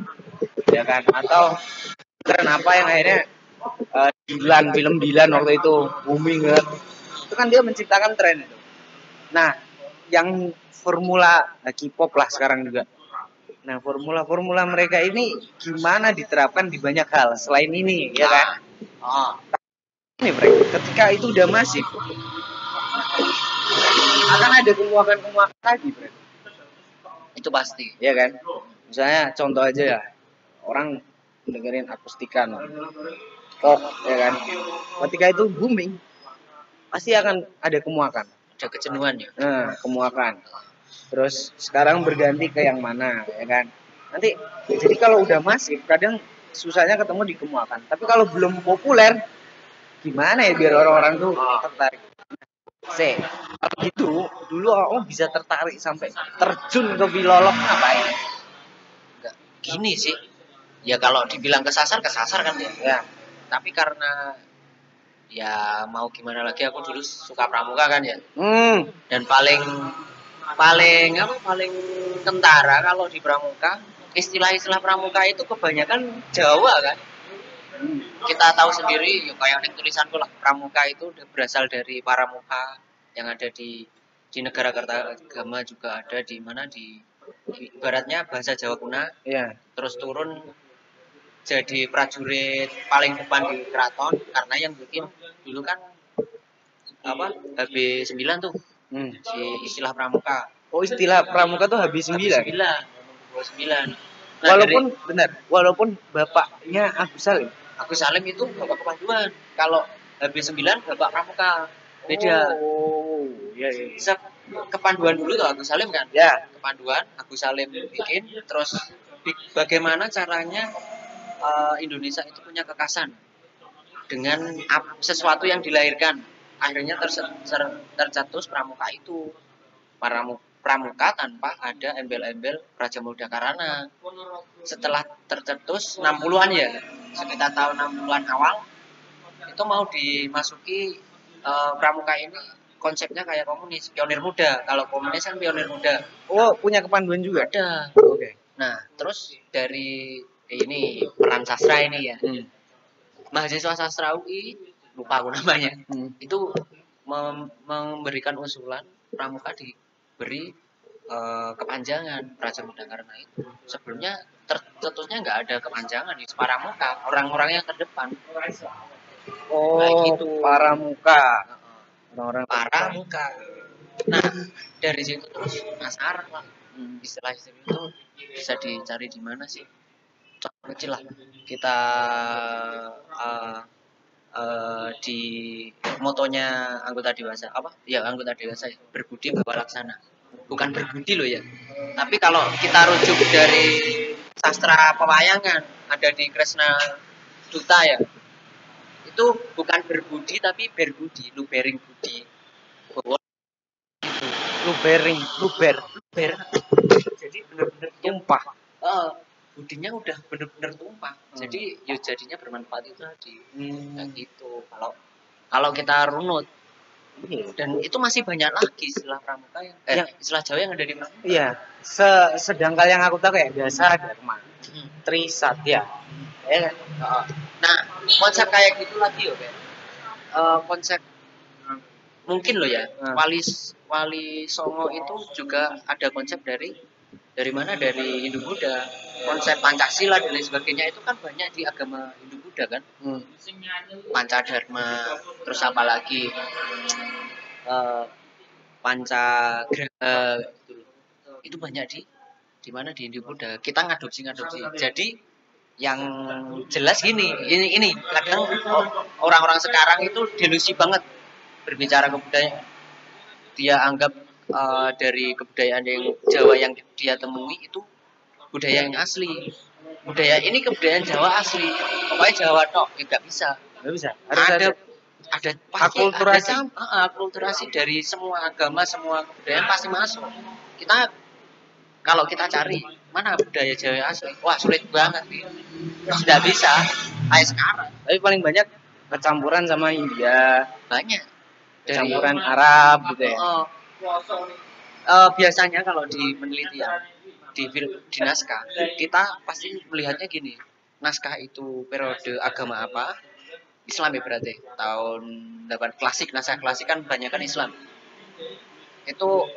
ya kan? Atau tren apa yang akhirnya film Dilan waktu itu booming banget. Itu kan dia menciptakan tren itu. Nah, yang formula K-pop lah sekarang juga. Nah, formula mereka ini gimana diterapkan di banyak hal selain ini, ya kan? Ini, mereka ketika itu udah masif, akan ada kemuakan lagi, Bre. Itu pasti. Ya kan? Misalnya contoh aja ya, orang dengerin akustikan, pop, ya kan? Ketika itu booming, pasti akan ada kemuakan. Ada kejenuhan ya? Nah, kemuakan. Terus sekarang berganti ke yang mana, ya kan? Nanti jadi kalau udah masif kadang susahnya ketemu di kemuakan. Tapi kalau belum populer, gimana ya biar orang-orang tuh tertarik? Kalau gitu dulu orang bisa tertarik sampai terjun ke filolog ngapain? Enggak, gini sih. Ya kalau dibilang kesasar kan ya. Ya. Tapi karena ya mau gimana lagi, aku dulu suka pramuka kan ya. Dan paling kentara kalau di pramuka, istilah-istilah pramuka itu kebanyakan Jawa kan. Kita tahu sendiri, kayak tulisanku lah, pramuka itu berasal dari paramuka yang ada di negara Kertagama, juga ada di mana di ibaratnya bahasa Jawa kuno. Ya. Terus turun jadi prajurit paling depan di keraton karena yang bikin dulu kan apa HB9 tuh si istilah pramuka. Oh, istilah pramuka tuh habis 9. HB9. Nah, walaupun bapaknya Agus Salim. Agus Salim itu bapak kepanduan. Kalau HB9 bapak pramuka. Beda. Oh, iya. Kepanduan dulu tuh Agus Salim kan? Ya. Kepanduan Agus Salim bikin, terus bagaimana caranya Indonesia itu punya kekasan dengan sesuatu yang dilahirkan. Akhirnya tercetus pramuka itu. Pramuka tanpa ada embel-embel Raja Muda Karana. Setelah tercetus 60-an ya, sekitar tahun 60-an awal, itu mau dimasuki pramuka ini konsepnya kayak komunis, pionir muda. Kalau komunis kan pionir muda. Oh, punya kepanduan juga? Ada. Oke. Nah, terus dari ini peran sastra ini ya. Mahasiswa sastra UI, lupa aku namanya, itu memberikan usulan pramuka diberi kepanjangan Raja Muda Karana itu. Sebelumnya tercetusnya nggak ada kepanjangan di pramuka, orang-orang yang terdepan. Oh, nah, gitu. Pramuka. Orang-orang pramuka. Nah, dari situ terus penasaran lah. Istilah-istilah itu bisa dicari di mana sih? Contoh kecil lah. Kita di motonya anggota dewasa apa? Ya anggota dewasa ya, berbudi bawa laksana. Bukan berbudi loh ya. Tapi kalau kita rujuk dari sastra pewayangan ada di Kresna Duta ya. Itu bukan berbudi tapi berbudi, lubering budi. Luber. Jadi benar-benar tumpah. Budinya udah benar-benar tumpah. Jadi ya jadinya bermanfaat itu tadi. Kayak gitu. Kalau kita runut dan itu masih banyak lagi istilah pramuka yang istilah Jawa yang ada di pramuka. Iya. Sedangkan yang aku tahu kayak biasa Dharma, Trisatya. Ya kan? Nah, konsep kayak gitu lagi ya, kayak konsep mungkin loh ya. Wali Songo itu juga ada konsep dari mana? Dari Hindu Buddha. Konsep Pancasila dan lain sebagainya itu kan banyak di agama Hindu Buddha kan. Pancadharma, terus apa lagi? Pancagraha itu banyak di mana di Hindu Buddha. Kita ngadopsi. Jadi yang jelas gini, ini kadang orang-orang sekarang itu delusi banget berbicara kebudayaan. Dia anggap dari kebudayaan yang Jawa yang dia temui itu budaya yang asli. Kebudayaan Jawa asli. Pokoknya Jawa tok, nggak bisa. Harus ada akulturasi dari semua agama, semua kebudayaan pasti masuk. Kalau kita cari mana budaya Jawa asli, wah sulit banget nih. Tidak bisa kayak sekarang. Tapi paling banyak kecampuran sama India. Banyak. Campuran Arab gitu ya. Biasanya kalau di penelitian di naskah kita pasti melihatnya gini, naskah itu periode agama apa? Islam ya berarti tahun 8 klasik, naskah klasik kan banyak kan Islam. Itu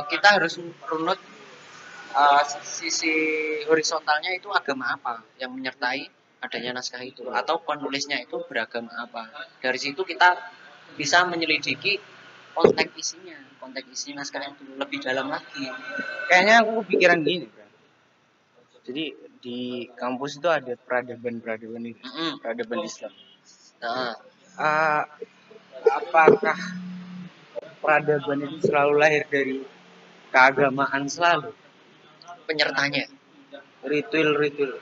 kita harus runut sisi horizontalnya itu agama apa yang menyertai adanya naskah itu, atau penulisnya itu beragama apa. Dari situ kita bisa menyelidiki konteks isi naskah itu lebih dalam lagi. Kayaknya aku kepikiran gini, bro. Jadi di kampus itu ada peradaban ini, peradaban Islam. Apakah peradaban itu selalu lahir dari keagamaan selalu? Penyertanya, ritual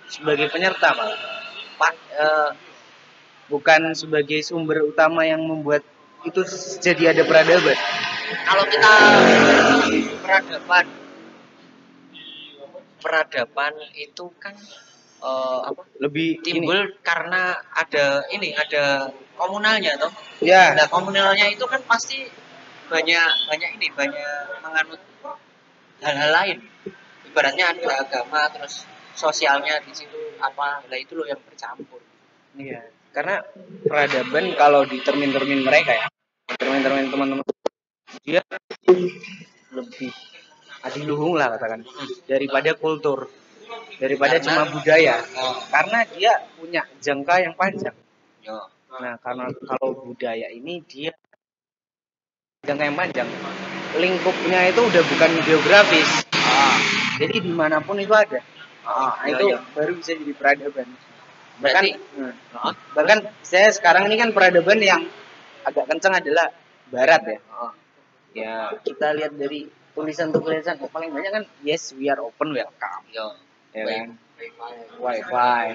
sebagai penyerta malah, bukan sebagai sumber utama yang membuat itu jadi ada peradaban. Kalau kita peradaban itu kan lebih timbul karena ada komunalnya toh. Ya. Nah, komunalnya itu kan pasti banyak menganut hal-hal lain. Ibaratnya ada agama, terus sosialnya di situ apa, lah itu loh yang bercampur. Iya. Karena peradaban kalau di termin mereka ya, termin teman-teman, dia lebih adiluhung lah katakan daripada kultur. daripada Karena- cuma budaya. Oh, Karena dia punya jangka yang panjang. yo. Nah, karena kalau budaya ini dia jangka yang panjang, lingkupnya itu udah bukan geografis. Jadi dimanapun itu ada. Nah, Iya, itu iya. baru bisa jadi peradaban. Bahkan, Berarti nah, bahkan saya sekarang ini kan peradaban yang agak kencang adalah Barat ya. Ya kita lihat dari tulisan-tulisan paling banyak kan yes we are open welcome. yo. Ya Baik. kan? Wifi.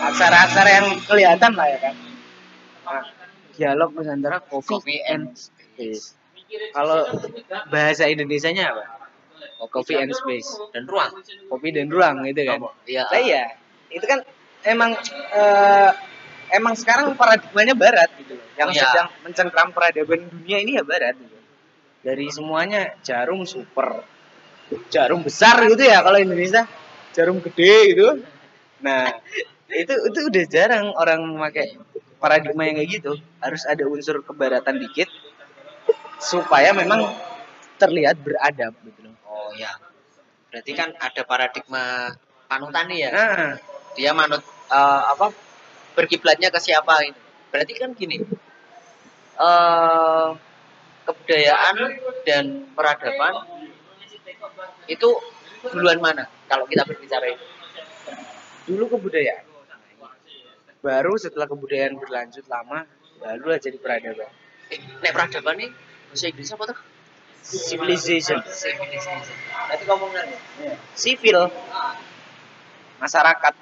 Aksara-aksara yang kelihatan lah ya kan. Nah, dialog Nusantara coffee and space. Kalau bahasa Indonesianya apa? Coffee and space. Dan ruang. Kopi dan ruang gitu kan. Iya. Nah, iya. Itu kan emang emang sekarang paradigmanya Barat gitu loh. Yang Iya. sedang mencengkram peradaban dunia ini ya Barat gitu. Dari semuanya jarum super, jarum besar gitu ya kalau Indonesia, jarum gede gitu. Nah, itu udah jarang orang memakai paradigma yang kayak gitu. Harus ada unsur kebaratan dikit supaya memang terlihat beradab gitu loh. Oh ya. Berarti kan ada paradigma panutan nih ya. Nah, Dia manut berkiblatnya ke siapa gitu. Berarti kan gini. Kebudayaan dan peradaban itu duluan mana kalau kita berbicara itu? dulu kebudayaan. Baru setelah kebudayaan berlanjut lama, baru jadi peradaban. Nek peradaban nih bahasa Inggris apa tuh? Civilization. Civilization. Berarti ngomongnya Sivil. Masyarakat.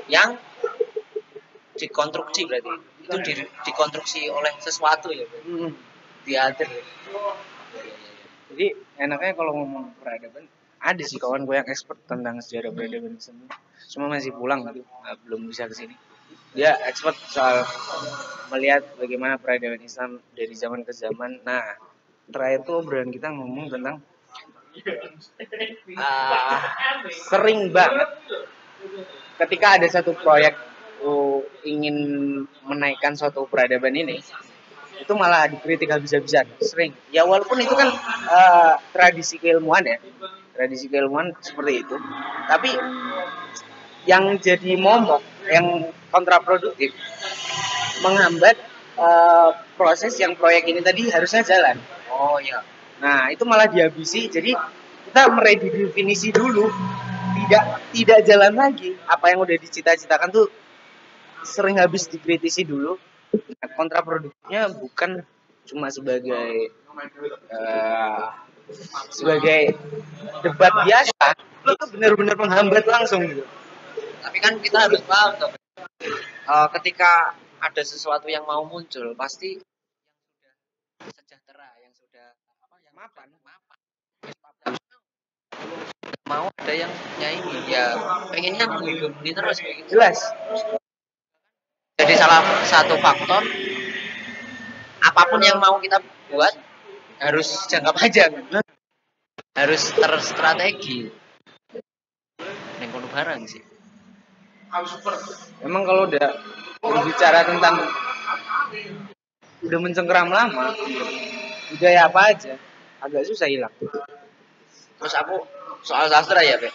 yang dikonstruksi berarti itu dikonstruksi oleh sesuatu ya berarti. Diatur. Jadi enaknya kalau ngomong peradaban, ada sih kawan gue yang expert tentang sejarah peradaban Islam. Cuma masih pulang gitu, belum bisa kesini. Dia expert soal melihat bagaimana peradaban Islam dari zaman ke zaman. Nah, terakhir tuh obrolan kita ngomong tentang sering banget ketika ada satu proyek ingin menaikkan suatu peradaban ini, itu malah dikritik habis-habisan, sering. Ya walaupun itu kan tradisi keilmuan ya, tradisi keilmuan seperti itu. Tapi yang jadi momok, yang kontraproduktif, menghambat proses yang proyek ini tadi harusnya jalan. Oh ya. Nah itu malah dihabisi. Jadi kita meredefinisi dulu, tidak jalan lagi. Apa yang udah dicita-citakan tuh sering habis dikritisi dulu. Nah, kontraproduktifnya bukan cuma sebagai debat biasa, itu benar-benar menghambat langsung gitu. Tapi kan kita harus paham toh. Ketika ada sesuatu yang mau muncul pasti yang sudah sejahtera, yang sudah yang mapan. Mau ada yang nyanyi ya pengennya menghidupi terus kayak gitu. Jelas. Jadi salah satu faktor apapun yang mau kita buat harus jangka panjang, harus terstrategi. Neng kono barang sih. Emang kalau udah berbicara tentang udah mencengkeram lama, budaya apa aja agak susah hilang. Terus aku soal sastra ya, Be.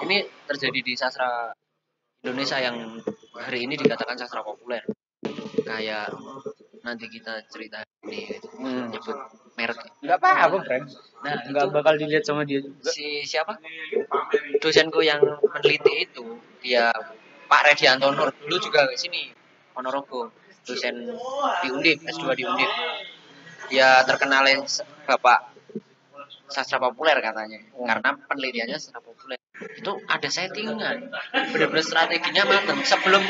Ini terjadi di sastra Indonesia yang hari ini dikatakan sastra populer. Kayak nanti kita cerita ini nyebut merek. Nggak apa-apa, friend. Nah, Nggak itu bakal dilihat sama dia juga. si siapa? Dosenku yang meneliti itu, dia Pak Redianto Nur, dulu juga di sini Ponorogo, dosen di Undip, S2 di Undip. Dia terkenal Bapak sastra populer katanya, karena penelitiannya sastra populer. Itu ada settingan, benar-benar strateginya matang. Sebelum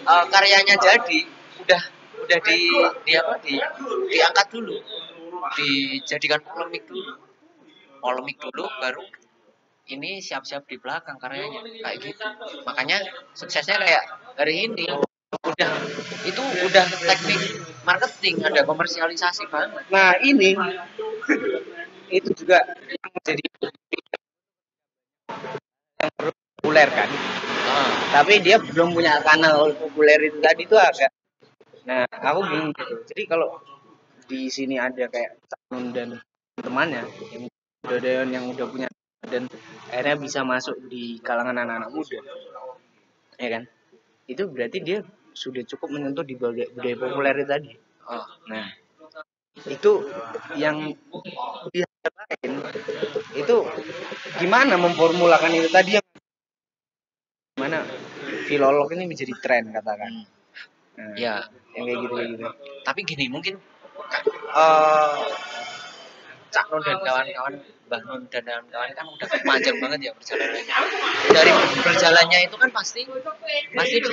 karyanya jadi, udah diangkat dulu, dijadikan polemik dulu, baru ini siap-siap di belakang karyanya kayak gitu. Makanya suksesnya kayak hari ini udah teknik marketing, ada komersialisasi banget. Nah ini itu juga yang menjadi yang perlu populer kan. Tapi dia belum punya kanal populer itu tadi tuh agak. Nah aku bingung gitu. Jadi kalau di sini ada kayak Tanun dan temannya yang udah punya dan akhirnya bisa masuk di kalangan anak-anak muda, ya kan? Itu berarti dia sudah cukup menyentuh di budaya populer tadi. Nah, itu yang pihak lain itu gimana memformulakan itu tadi, yang gimana filolog ini menjadi tren katakan. Nah, Ya, yang kayak gitu. tapi gini mungkin eh Cak Nun dan kawan-kawan, Mbah Nun dan kawan-kawan kan udah panjang banget ya perjalanannya. Dari berjalannya itu kan pasti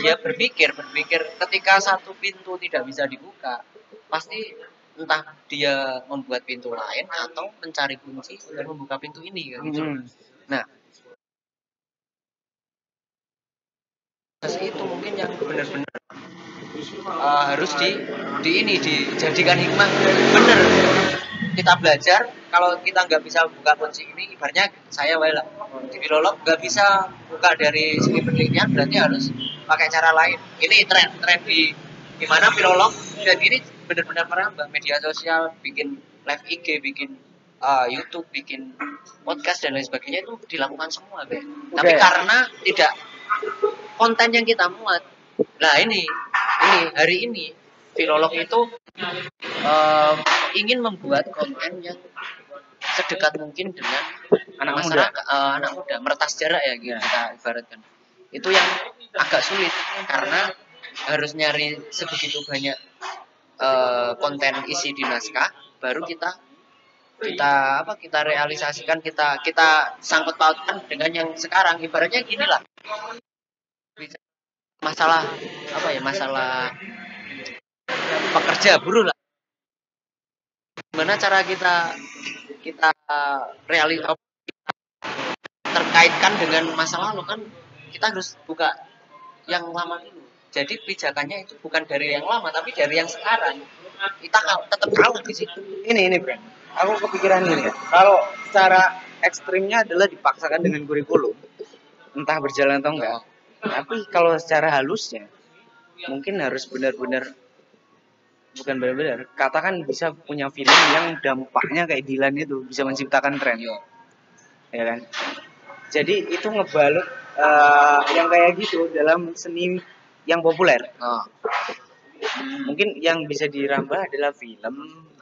dia berpikir ketika satu pintu tidak bisa dibuka, pasti entah dia membuat pintu lain atau mencari kunci untuk membuka pintu ini kan gitu. Nah, itu mungkin yang benar-benar harus dijadikan hikmah. Bener, kita belajar kalau kita nggak bisa buka kunci ini, ibaratnya saya lah di filolog nggak bisa buka dari segi penelitian, berarti harus pakai cara lain. Ini tren di mana filolog dan ini benar-benar merambah media sosial, bikin live IG, bikin YouTube, bikin podcast dan lain sebagainya itu dilakukan semua, Be. Tapi karena tidak konten yang kita muat. Nah ini hari ini filolog itu ingin membuat konten yang sedekat mungkin dengan anak muda, meretas jarak ya gitu, kita ibaratkan. Itu yang agak sulit karena harus nyari sebegitu banyak konten isi di naskah, baru kita realisasikan, kita sangkut pautkan dengan yang sekarang. Ibaratnya gini lah, masalah masalah pekerja buruh lah. Gimana cara kita terkaitkan dengan masa lalu kan, kita harus buka yang lama dulu. Jadi pijakannya itu bukan dari yang lama tapi dari yang sekarang. Kita tetap tahu di situ. Ini Bro. Aku kepikiran ini ya. Kalau secara ekstrimnya adalah dipaksakan dengan kurikulum, entah berjalan atau enggak. Tapi kalau secara halusnya mungkin harus benar-benar, bukan benar-benar, katakan bisa punya film yang dampaknya kayak Dilan itu, bisa menciptakan tren, ya kan? Jadi itu ngebalut yang kayak gitu dalam seni yang populer. Mungkin yang bisa dirambah adalah film,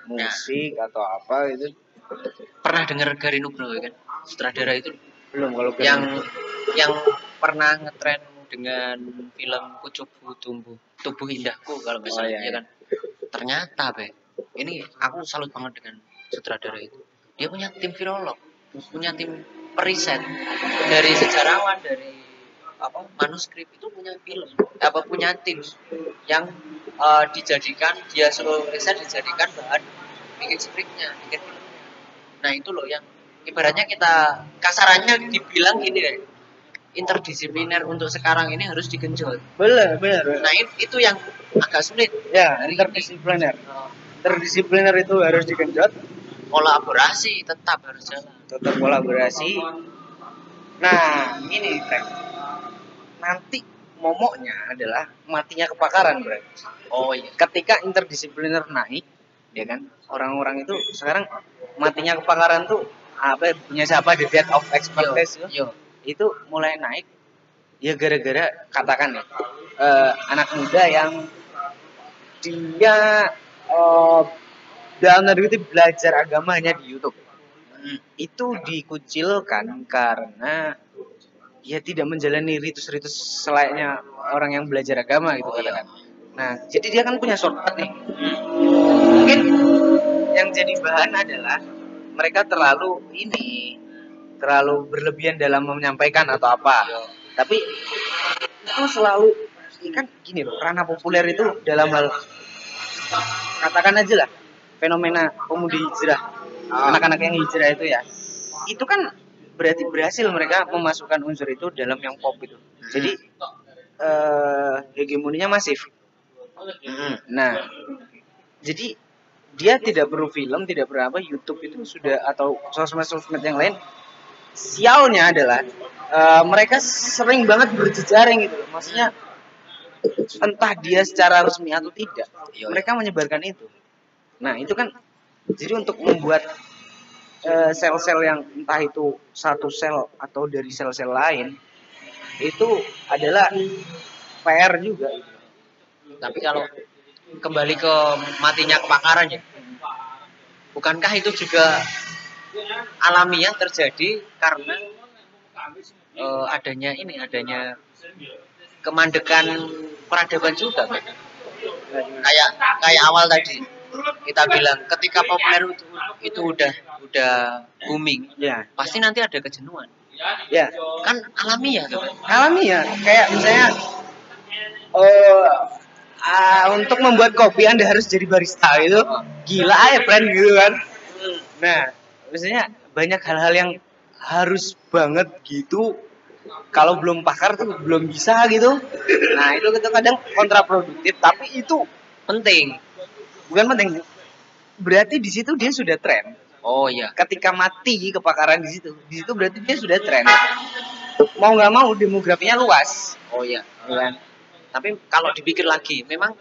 musik atau apa itu. Pernah dengar Gary Nugroho kan? Sutradara itu belum. Kalau yang pernah ngetren dengan film Kucubu Tubuh Indahku kalau nggak salah, ya kan? Ternyata ini aku salut banget dengan sutradara itu. Dia punya tim filolog, punya tim periset, dari sejarawan, dari manuskrip itu punya tim yang dijadikan, dia suruh riset dijadikan bahan bikin skripnya, bikin filmnya. Nah itu loh yang ibaratnya kita kasarannya dibilang gini deh, interdisipliner untuk sekarang ini harus digenjot. Benar. Nah itu yang agak sulit. Ya, interdisipliner. Interdisipliner itu harus digenjot. Kolaborasi tetap harus jalan. Tetap kolaborasi. Nah, ini nanti momoknya adalah matinya kepakaran, Bro. Oh iya. Ketika interdisipliner naik, ya kan? Orang-orang itu sekarang matinya kepakaran tuh apa, punya siapa, the death of expertise itu mulai naik ya gara-gara katakan ya anak muda yang dia dalam tanda kutip belajar agamanya di YouTube. Itu dikucilkan karena dia tidak menjalani ritus-ritus selayaknya orang yang belajar agama gitu katakan. Nah, jadi dia kan punya shortcut nih. Mungkin yang jadi bahan adalah mereka terlalu berlebihan dalam menyampaikan atau apa. Tapi itu selalu kan gini loh, ranah populer itu dalam hal katakan aja lah fenomena pemudi hijrah, anak-anak yang hijrah itu ya, itu kan berarti berhasil mereka memasukkan unsur itu dalam yang pop itu. Jadi hegemoninya masif. Nah, jadi dia tidak perlu film, tidak perlu apa, YouTube itu sudah, atau sosmed yang lain. Sialnya adalah mereka sering banget berjejaring gitu loh. Maksudnya entah dia secara resmi atau tidak, mereka menyebarkan itu. Nah itu kan jadi untuk membuat sel-sel yang entah itu satu sel atau dari sel-sel lain itu adalah PR juga. Tapi kalau kembali ke matinya kebakaran ya, bukankah itu juga alamiah terjadi karena adanya kemandekan peradaban juga kan? Kayak awal tadi kita bilang ketika populer itu udah booming, Ya, pasti nanti ada kejenuhan. ya, Kan alamiah tuh kan? alamiah. Kayak misalnya untuk membuat kopi Anda harus jadi barista itu gila ya friend gitu kan. Nah, misalnya banyak hal-hal yang harus banget gitu. Kalau belum pakar tuh belum bisa gitu. Nah, itu kadang kontraproduktif, tapi itu Penting. bukan penting. Berarti di situ dia sudah tren. Oh iya. Ketika mati kepakaran di situ berarti dia sudah tren. Mau nggak mau demografinya luas. Oh iya. Kan? Tapi kalau dipikir lagi, memang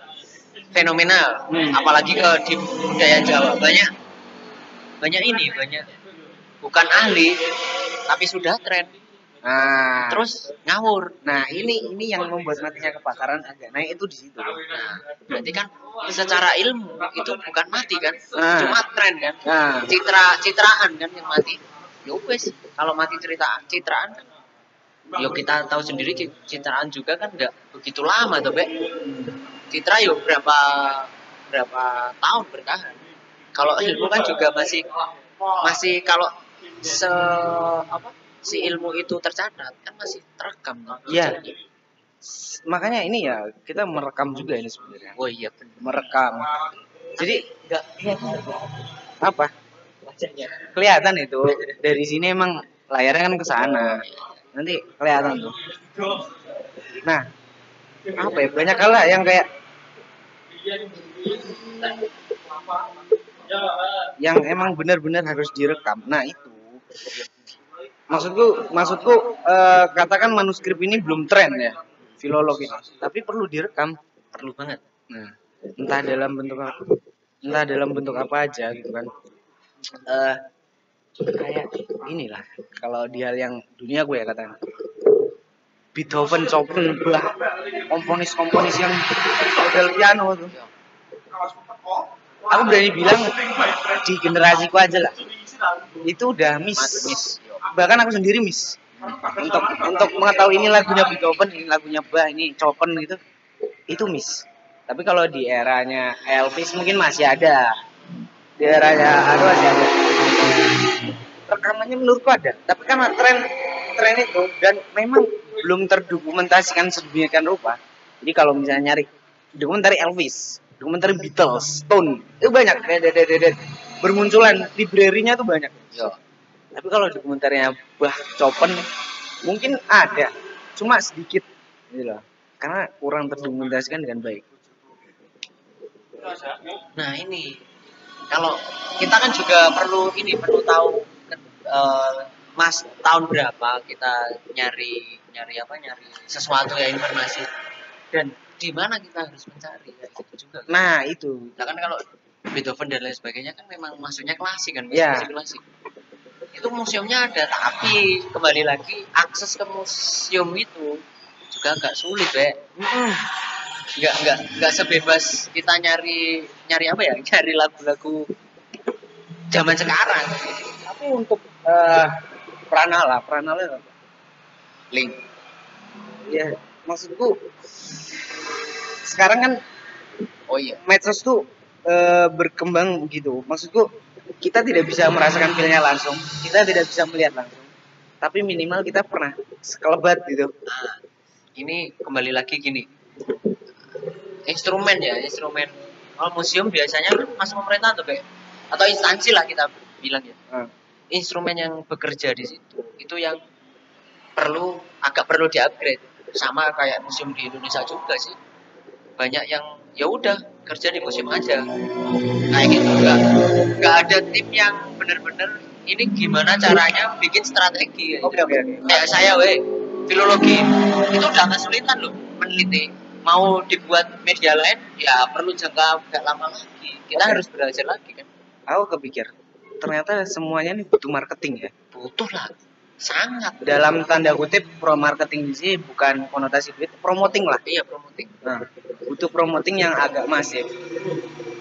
fenomenal. Apalagi di budaya Jawa banyak bukan ahli tapi sudah tren. Nah, Terus ngawur. nah ini yang membuat matinya kebakaran agak naik itu di situ. Nah, berarti kan secara ilmu itu bukan mati kan, cuma tren kan. Nah, Citraan kan yang mati. Ya wes, kalau mati citraan kan, ya kita tahu sendiri citraan juga kan nggak begitu lama tuh, Be. Citra yo berapa tahun bertahan. Kalau ilmu kan juga masih kalau si ilmu itu tercatat kan masih terekam kan. iya. Makanya ini ya kita merekam juga ini sebenarnya. Oh iya benar. Merekam. Jadi Nggak apa? wajahnya. Kelihatan itu dari sini emang layarnya kan ke sana. Nanti kelihatan tuh. Nah, apa ya? Banyak hal lah yang kayak yang emang benar-benar harus direkam. Nah, itu. Maksudku katakan manuskrip ini belum tren ya, filolog ini. Tapi perlu direkam, Perlu banget. nah, entah dalam bentuk apa aja gitu kan. Kayak inilah kalau di hal yang dunia gue ya katakan Beethoven, Chopin, Bach, komponis yang model piano tuh. Aku berani bilang di generasiku aja lah, itu udah miss. Bahkan aku sendiri miss untuk mengetahui ini lagunya Beethoven, ini lagunya Bach, ini Chopin gitu, itu miss. Tapi kalau di eranya Elvis mungkin masih ada, di eranya aku masih ada. Rekamannya menurutku ada, tapi karena tren itu dan memang belum terdokumentasikan sedemikian rupa. Jadi kalau misalnya nyari dokumenter Elvis, dokumenter Beatles, Stone, itu banyak, bermunculan, library-nya tuh banyak. Yo. Tapi kalau dokumenternya Bach, Chopin mungkin ada, cuma sedikit gitu loh. Karena kurang terdokumentasikan dengan baik. Nah ini kalau kita kan juga perlu tahu Mas tahun berapa kita nyari sesuatu ya, informasi, dan di mana kita harus mencari ya, itu juga. Nah itu. Nah kan kalau Beethoven dan lain sebagainya kan memang masuknya klasik kan, Ya. musik klasik. Itu museumnya ada, tapi kembali lagi akses ke museum itu juga agak sulit, Be. Nggak sebebas kita nyari apa ya, nyari lagu-lagu zaman sekarang. Tapi untuk Pranala apa? Link. Ya, maksudku sekarang kan Oh iya. medsos tuh berkembang gitu. Maksudku kita tidak bisa merasakan feel-nya langsung, kita tidak bisa melihat langsung. Tapi minimal kita pernah sekelebat gitu. Nah, ini kembali lagi gini. Instrumen. Kalau museum biasanya kan masuk pemerintah tuh, kayak atau instansi lah kita bilang ya. Instrumen yang bekerja di situ itu yang agak perlu di-upgrade, sama kayak museum di Indonesia juga sih. Banyak yang ya udah kerja di museum aja kayak gitu, nggak ada tim yang bener-bener ini gimana caranya bikin strategi ya. Oke. Kayak saya filologi itu udah kesulitan loh meneliti, mau dibuat media lain ya perlu jangka agak lama lagi, kita harus belajar lagi kan. Aku kepikir ternyata semuanya ini butuh marketing ya. Butuh lah, sangat. Dalam tanda kutip pro marketing di sini bukan konotasi duit, promoting lah. Iya, promoting. Nah, butuh promoting yang agak masif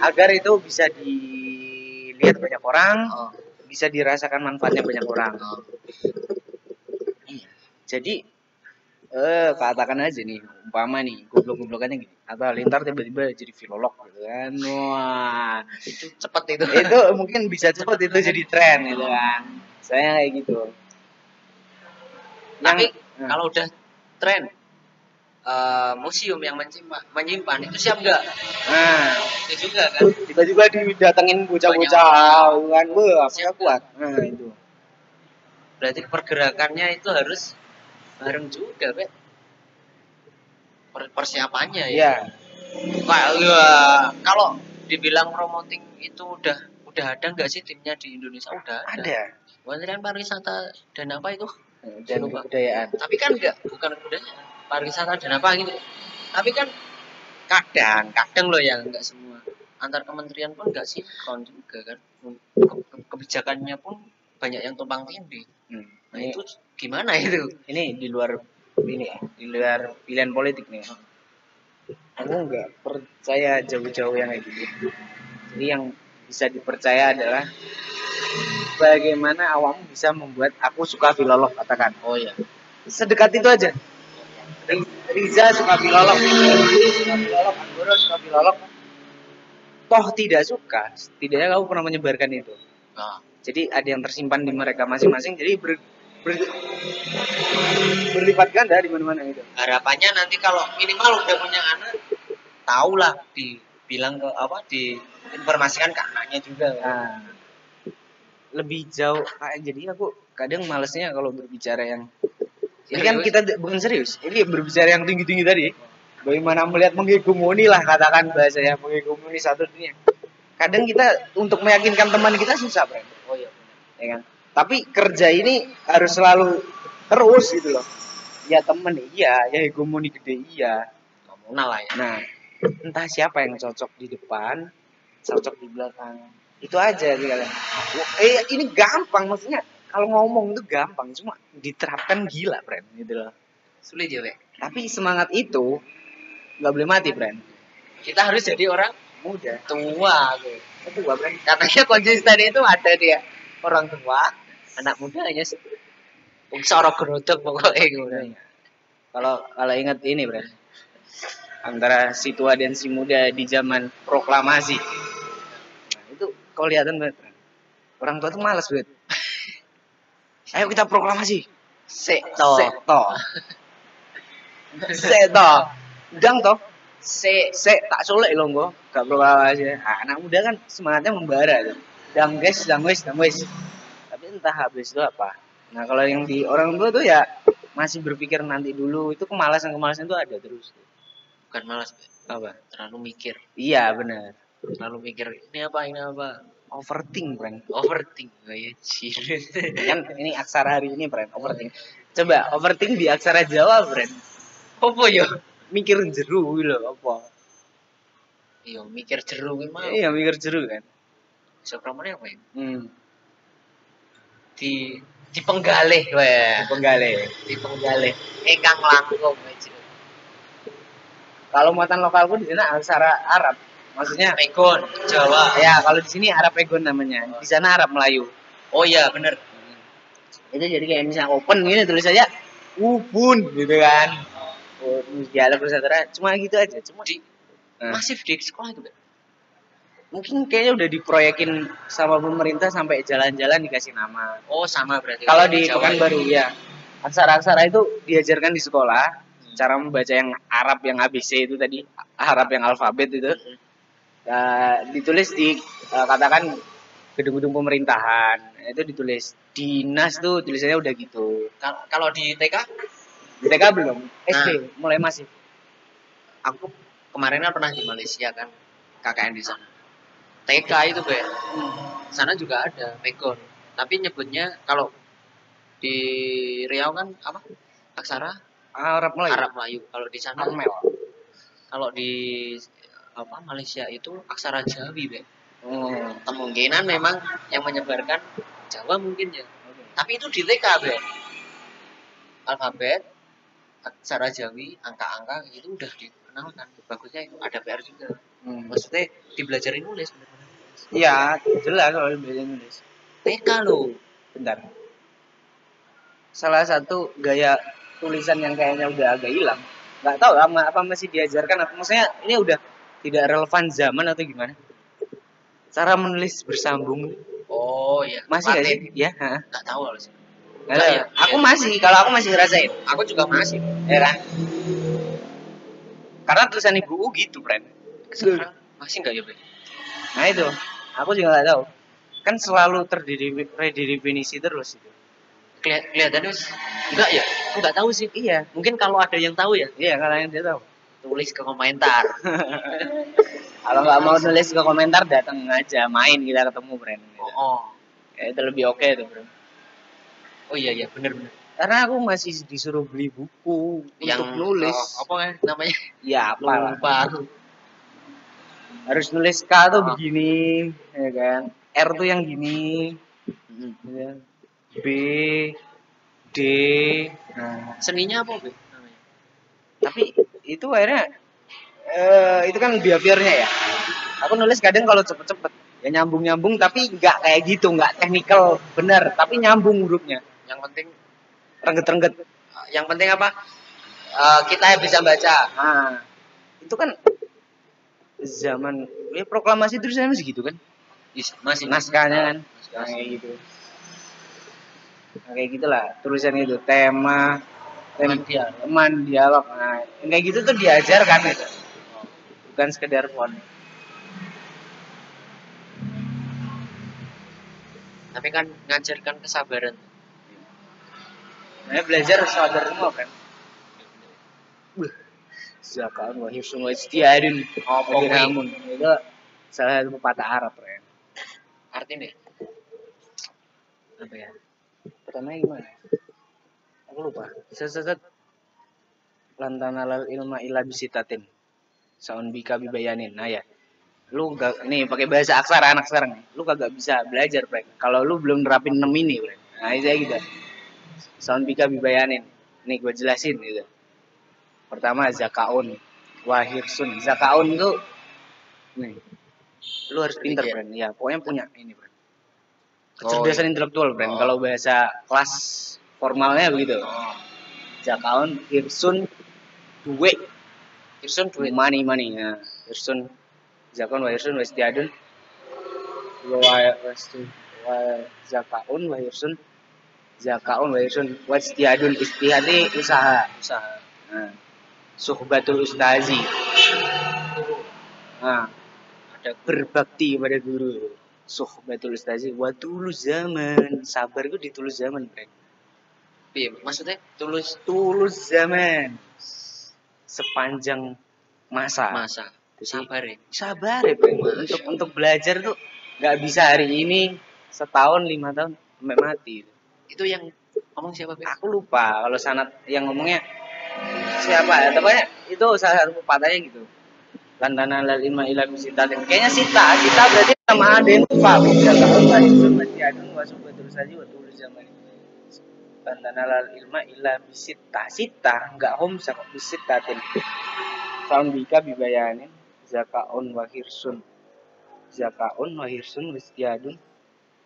agar itu bisa dilihat banyak orang, bisa dirasakan manfaatnya banyak orang. Iya. Jadi katakan aja nih, umpama nih goblok-goblokannya gini, atau Lintar tiba-tiba jadi filolog gitu kan. Wah, Itu cepet itu. itu mungkin bisa cepet itu jadi tren gitu kan. Saya kayak gitu. Tapi kalau udah tren museum yang menyimpan itu siap nggak? Nah, itu juga kan. Tiba-tiba didatengin bocah-bocah kan, wah, apa kuat. Nah, itu. Berarti pergerakannya itu harus bareng juga, Pak. Persiapannya ya. Kalau dibilang promoting itu udah ada nggak sih timnya di Indonesia? Udah ada. Kementerian Pariwisata dan apa itu? Dan kebudayaan. Tapi kan bukan kebudayaan, pariwisata dan apa gitu. Tapi kan kadang loh ya, nggak semua. Antar kementerian pun nggak sinkron juga kan. Kebijakannya pun banyak yang tumpang tindih. Nah itu gimana itu? Ini di luar pilihan politik nih. Aku nggak percaya jauh-jauh yang kayak gitu. Jadi yang bisa dipercaya adalah bagaimana awakmu bisa membuat aku suka filolog, katakan. Oh ya. Sedekat itu aja. Riza suka filolog, Anggoro suka filolog. Toh tidak suka, setidaknya kamu pernah menyebarkan itu. Jadi ada yang tersimpan di mereka masing-masing. Jadi berlipat ganda di mana-mana itu. Harapannya nanti kalau minimal udah punya anak, tahulah dibilang ke diinformasikan ke anaknya juga. Nah, lebih jauh jadi aku kadang malesnya kalau berbicara yang ini kan kita bukan serius, ini berbicara yang tinggi-tinggi tadi. Bagaimana melihat menghegemoni lah, katakan bahasanya menghegemoni satu dunia. Kadang kita untuk meyakinkan teman kita susah, Bro. Oh iya, ya kan? Tapi kerja ini harus selalu terus gitu loh. Ya temen iya, ya hegemoni gede iya. Komunal lah ya. Nah, entah siapa yang cocok di depan, cocok di belakang. Itu aja sih kalian. Ini gampang maksudnya. Kalau ngomong itu gampang, cuma diterapkan gila, friend, gitu loh. Sulit ya, Pak. Tapi semangat itu nggak boleh mati, friend. Kita harus jadi orang muda, tua, itu gua, friend. Katanya konsisten itu ada dia. Orang tua, anak muda hanya sorok geruduk pokoknya gitu. Kalau ingat ini, friend. Antara si tua dan si muda di zaman proklamasi. Nah, itu kelihatan banget, friend. Orang tua tuh malas banget. Ayo kita proklamasi. Sekto. Udang toh. Tak solek loh gua. Gak proklamasi. Nah, anak muda kan semangatnya membara tuh. Dang guys. Tapi entah habis itu apa. Nah, kalau yang di orang tua tuh ya masih berpikir nanti dulu. Itu kemalasan itu ada terus. Bukan malas, apa? Terlalu mikir. Iya, benar. Terlalu mikir. Ini apa? Overthink, friend. Overthink, kayak Kan ini aksara hari ini, friend. Overthink. Coba overthink di aksara Jawa, friend. Apa ya? Mikir jeru loh, apa? Iya, mikir jeru gimana? Iya, mikir jeru kan. Sepromone apa ya? Di penggalih, weh. Di penggalih. Engkang langkung aja. Kalau muatan lokalku di sana aksara Arab. Maksudnya Pegon, Jawa. Ya, kalau di sini Arab Pegon namanya. Di sana Arab Melayu. Oh iya, bener. Itu jadi kayak misalnya open gini tulis aja ubun gitu kan. Dialog Nusantara cuma gitu aja. Cuma masif di sekolah itu, Pak. Mungkin kayaknya udah diproyekin sama pemerintah sampai jalan-jalan dikasih nama. Oh, sama berarti. Kalau di Pekanbaru ya. Aksara-aksara itu diajarkan di sekolah. Cara membaca yang Arab yang ABC itu tadi, Arab yang alfabet itu. Ditulis di katakan gedung-gedung pemerintahan itu ditulis dinas tuh tulisannya udah gitu. Kalau di TK? Di TK belum, SD mulai masih. Aku kemarin kan pernah di Malaysia kan, KKN di sana. TK itu Be, sana juga ada Pegon, tapi nyebutnya kalau di Riau kan apa? Aksara Arab Melayu. Kalau di sana Armel. Kalau di Malaysia itu aksara Jawi, Be. Oh. Kemungkinan memang yang menyebarkan Jawa mungkin ya. Oke. Tapi itu di TK, Be. Alfabet, aksara Jawi, angka-angka itu udah dikenalkan. Bagusnya itu ada PR juga. Maksudnya dibelajarin nulis bener-bener. Iya, jelas kalau belajar nulis. TK loh. Bentar. Salah satu gaya tulisan yang kayaknya udah agak hilang. Nggak tahu apa masih diajarkan apa maksudnya ini udah tidak relevan zaman atau gimana? Cara menulis bersambung Oh iya. masih nggak sih? Latin. Ya, Nggak tahu harus. nggak tahu. ya. Aku masih, kalau aku masih ngerasain. Aku juga masih. Ya kan? Karena tulisan ibu gitu, friend. Sekarang masih nggak ya, Be? Nah itu, aku juga nggak tahu. Kan selalu terdefinisi terus itu. Kelihatannya enggak ya? Enggak tahu sih. Iya, Mungkin kalau ada yang tahu ya, iya kalau yang dia tahu. tulis ke komentar. Kalau nggak mau nulis ke komentar, datang aja, main kita ketemu, friend. Gitu. Oh. Ya, itu lebih oke tuh, bro. Oh iya iya, benar-benar. Karena aku masih disuruh beli buku Yang untuk nulis. apa ya namanya? Ya apa lah. Lupa. Harus nulis K tuh begini, ya kan? R tuh yang gini, ya. B, D. Nah, Seninya apa, Be? Namanya. tapi itu akhirnya itu kan behaviornya ya. Aku nulis kadang kalau cepet-cepet ya nyambung-nyambung tapi nggak kayak gitu, nggak teknikal bener, tapi nyambung hurufnya. Yang penting Rengget-rengget. apa? Kita yang bisa baca. Nah, itu kan zaman ya proklamasi tulisannya masih gitu kan? Masih Naskahnya kan. Nah, kayak gitu. Nah, kayak gitulah tulisan itu tema teman dialog. Nah, yang kayak gitu tuh diajarkan itu. Bukan sekedar font. Tapi kan ngajarkan kesabaran. Nah, belajar sabar semua kan. Zakat wa hifsun wa istiyadun. Oh, Namun itu salah satu pepatah Arab kan. Artinya Apa ya? Pertamanya gimana? Aku lupa. Seset lantana lal ilma ila bisitatin. Saun bika bibayanin. Nah ya. Lu gak, nih pakai bahasa aksara anak sekarang nih. Lu kagak bisa belajar, Frank. Kalau lu belum nerapin 6 ini, Frank. Nah, itu gitu. Saun bika bibayanin. Nih gue jelasin gitu. Pertama zakaun wahirsun. Zakaun tuh nih. Lu harus pinter, Frank. Ya, pokoknya punya ini, Frank. Kecerdasan intelektual, Frank. Kalau bahasa kelas formalnya begitu. Zakaun, hirsun, duwe. Hirsun duit. Money. Nah, hirsun zakon wa hirsun wa istiadun zakaun wa hirsun zakaun wa hirsun wa istiadun istihadi usaha. Nah, suhbatul ustazi. Nah, ada berbakti pada guru. Suhbatul ustazi wa tulus zaman. Sabar itu ditulus zaman, Frank. Iya, maksudnya tulus zaman. Sepanjang masa. Sabar ya, Frank. Untuk belajar tuh nggak bisa hari ini, setahun, 5 tahun sampai mati. Itu yang ngomong siapa, Be? Aku lupa kalau sanad yang ngomongnya siapa ya, tepatnya itu salah satu pepatahnya gitu. Lantana lal ilma ila bisitatin. Kayaknya Sita berarti sama ada yang lupa. Bisa tahu tadi masih ada masuk betul saja waktu tulis zaman ini. Lantana lal ilma ila Sita enggak homsa kok bisitatin. Saun bika bibayanin zakaun wa hirsun wistiadun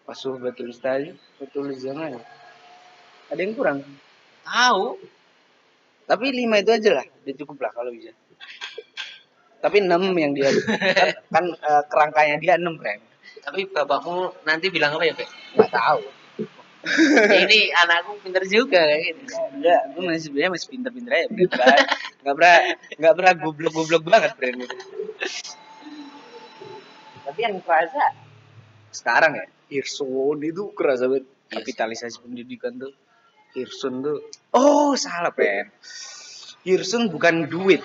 pasuh betul ustazi betul zaman. Ada yang kurang? Tahu. Tapi 5 itu aja lah, udah cukup lah kalau bisa. Tapi 6 yang dia kan kerangkanya dia 6, Frank. Tapi bapakmu nanti bilang apa ya, Be? Enggak tahu. Ini anakku pinter juga kayak gitu. Enggak, gue masih pinter-pinter aja. Enggak pernah goblok-goblok banget, Frank. Tapi yang kerasa sekarang ya, Hirsun itu kerasa banget. Kapitalisasi pendidikan tuh. Hirsun tuh, oh salah, Pen. Hirsun bukan duit.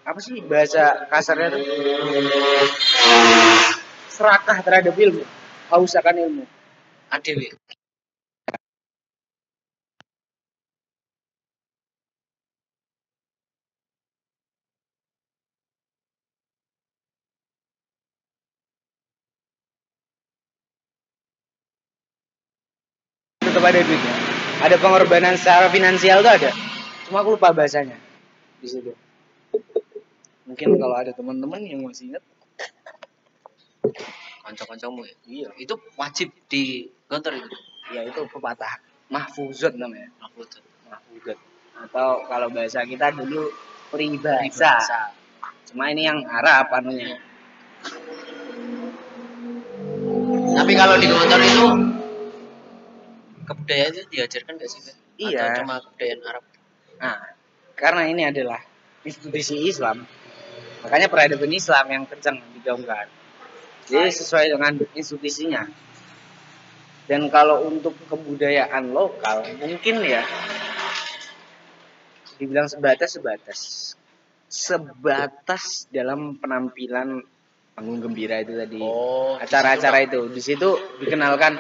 Apa sih bahasa kasarnya tuh? Serakah terhadap ilmu, haus akan ilmu. Adewe. tetap ada duitnya. Ada pengorbanan secara finansial tuh ada. Cuma aku lupa bahasanya di situ. Mungkin kalau ada teman-teman yang masih ingat, kanca-kancamu ya. iya, Itu wajib di gontor itu. ya itu pepatah mahfuzat namanya. Mahfuzat. Atau kalau bahasa kita dulu peribahasa. Cuma ini yang Arab anunya. Tapi kalau di gontor itu kebudayaan itu diajarkan nggak sih? Iya. Atau cuma kebudayaan Arab? Nah, karena ini adalah institusi Islam, makanya peradaban Islam yang kencang digaungkan. Jadi sesuai dengan institusinya. Dan kalau untuk kebudayaan lokal, mungkin ya dibilang sebatas dalam penampilan panggung gembira itu tadi. Acara-acara itu. Di situ dikenalkan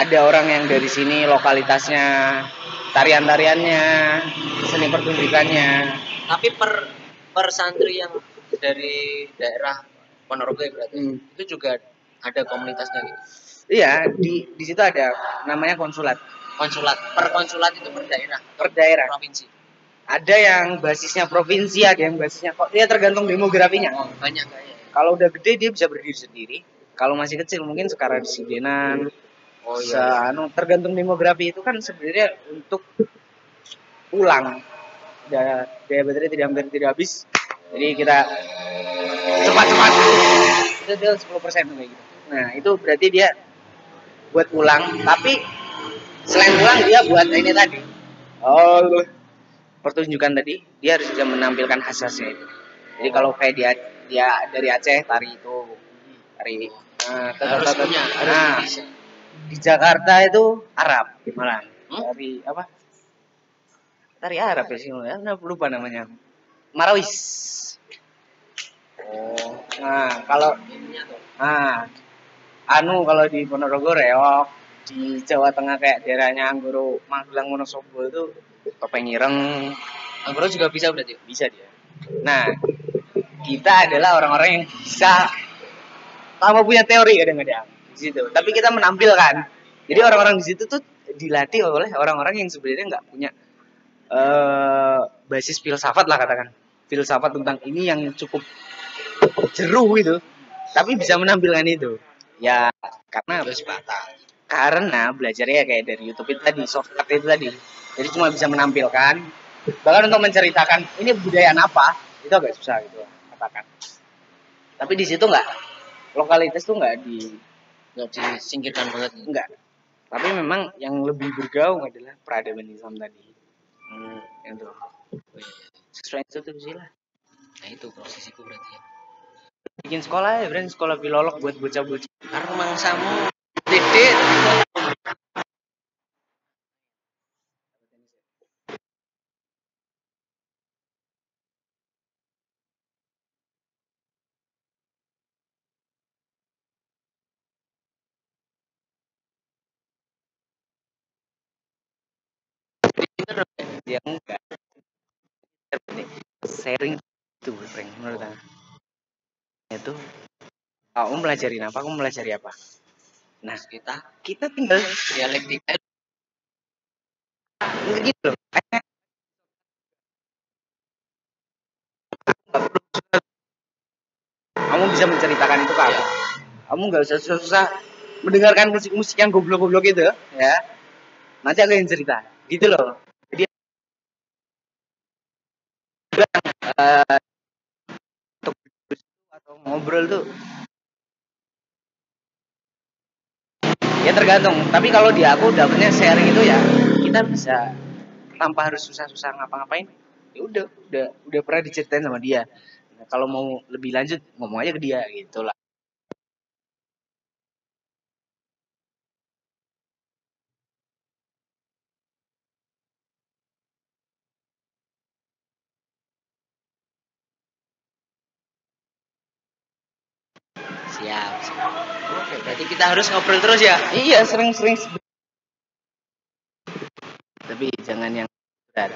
ada orang yang dari sini lokalitasnya, tarian-tariannya, seni pertunjukannya. Tapi per santri yang dari daerah Ponorogo ya berarti itu juga ada komunitasnya gitu. Iya, di situ ada namanya konsulat. Per konsulat itu per daerah. Provinsi. Ada yang basisnya provinsi, ada yang basisnya kok. Dia tergantung demografinya. Banyak kayak. Kalau udah gede dia bisa berdiri sendiri. Kalau masih kecil mungkin sekarang tergantung demografi itu kan sebenarnya untuk ulang. Daya baterai hampir tidak habis. Jadi kita cepat-cepat. Itu 10% kayak gitu. Nah, itu berarti dia buat ulang, tapi selain ulang dia buat ini tadi. Pertunjukan tadi dia harus bisa menampilkan khasnya itu. Jadi kalau kayak dia dari Aceh tari harus di Jakarta itu Arab malah tari apa? Tari Arab ya sih, lupa namanya. Marawis. Nah, kalau kalau di Ponorogo reok, di Jawa Tengah kayak daerahnya Anggoro, Magelang, Wonosobo itu topeng ireng. Anggoro juga bisa berarti? Bisa dia. Nah, kita adalah orang-orang yang bisa tanpa punya teori kadang-kadang di situ. Tapi kita menampilkan. Jadi orang-orang di situ tuh dilatih oleh orang-orang yang sebenarnya nggak punya basis filsafat lah katakan. Filsafat tentang ini yang cukup jeruh itu. Tapi bisa menampilkan itu. Ya, karena belajarnya kayak dari YouTube itu tadi, shortcut itu tadi. Jadi cuma bisa menampilkan. Bahkan untuk menceritakan ini budaya apa, itu agak susah gitu katakan. Tapi di situ lokalitas tuh nggak disingkirkan banget. Enggak. Tapi memang yang lebih bergaung adalah peradaban Islam tadi. Itu. Sesuai institusi lah. Nah itu posisiku berarti ya. Bikin sekolah ya, berarti sekolah filolog buat bocah-bocah. Karena mangsamu titik. Ya enggak. Sharing itu menurut aku. Itu kamu melajarin apa, kamu melajari apa. Nah, kita tinggal dialektika gitu loh. Kamu bisa menceritakan itu ke aku. Kamu nggak usah susah mendengarkan musik-musik yang goblok-goblok itu ya. Nanti aku yang cerita gitu loh. Jadi atau ngobrol tuh ya tergantung. Tapi kalau di aku dapetnya sharing itu ya kita bisa tanpa harus susah-susah ngapa-ngapain. Ya udah pernah diceritain sama dia. Nah, kalau mau lebih lanjut ngomong aja ke dia gitu lah. Siap. Oke, berarti kita harus ngobrol terus ya? Iya, sering-sering. Tapi jangan yang berat.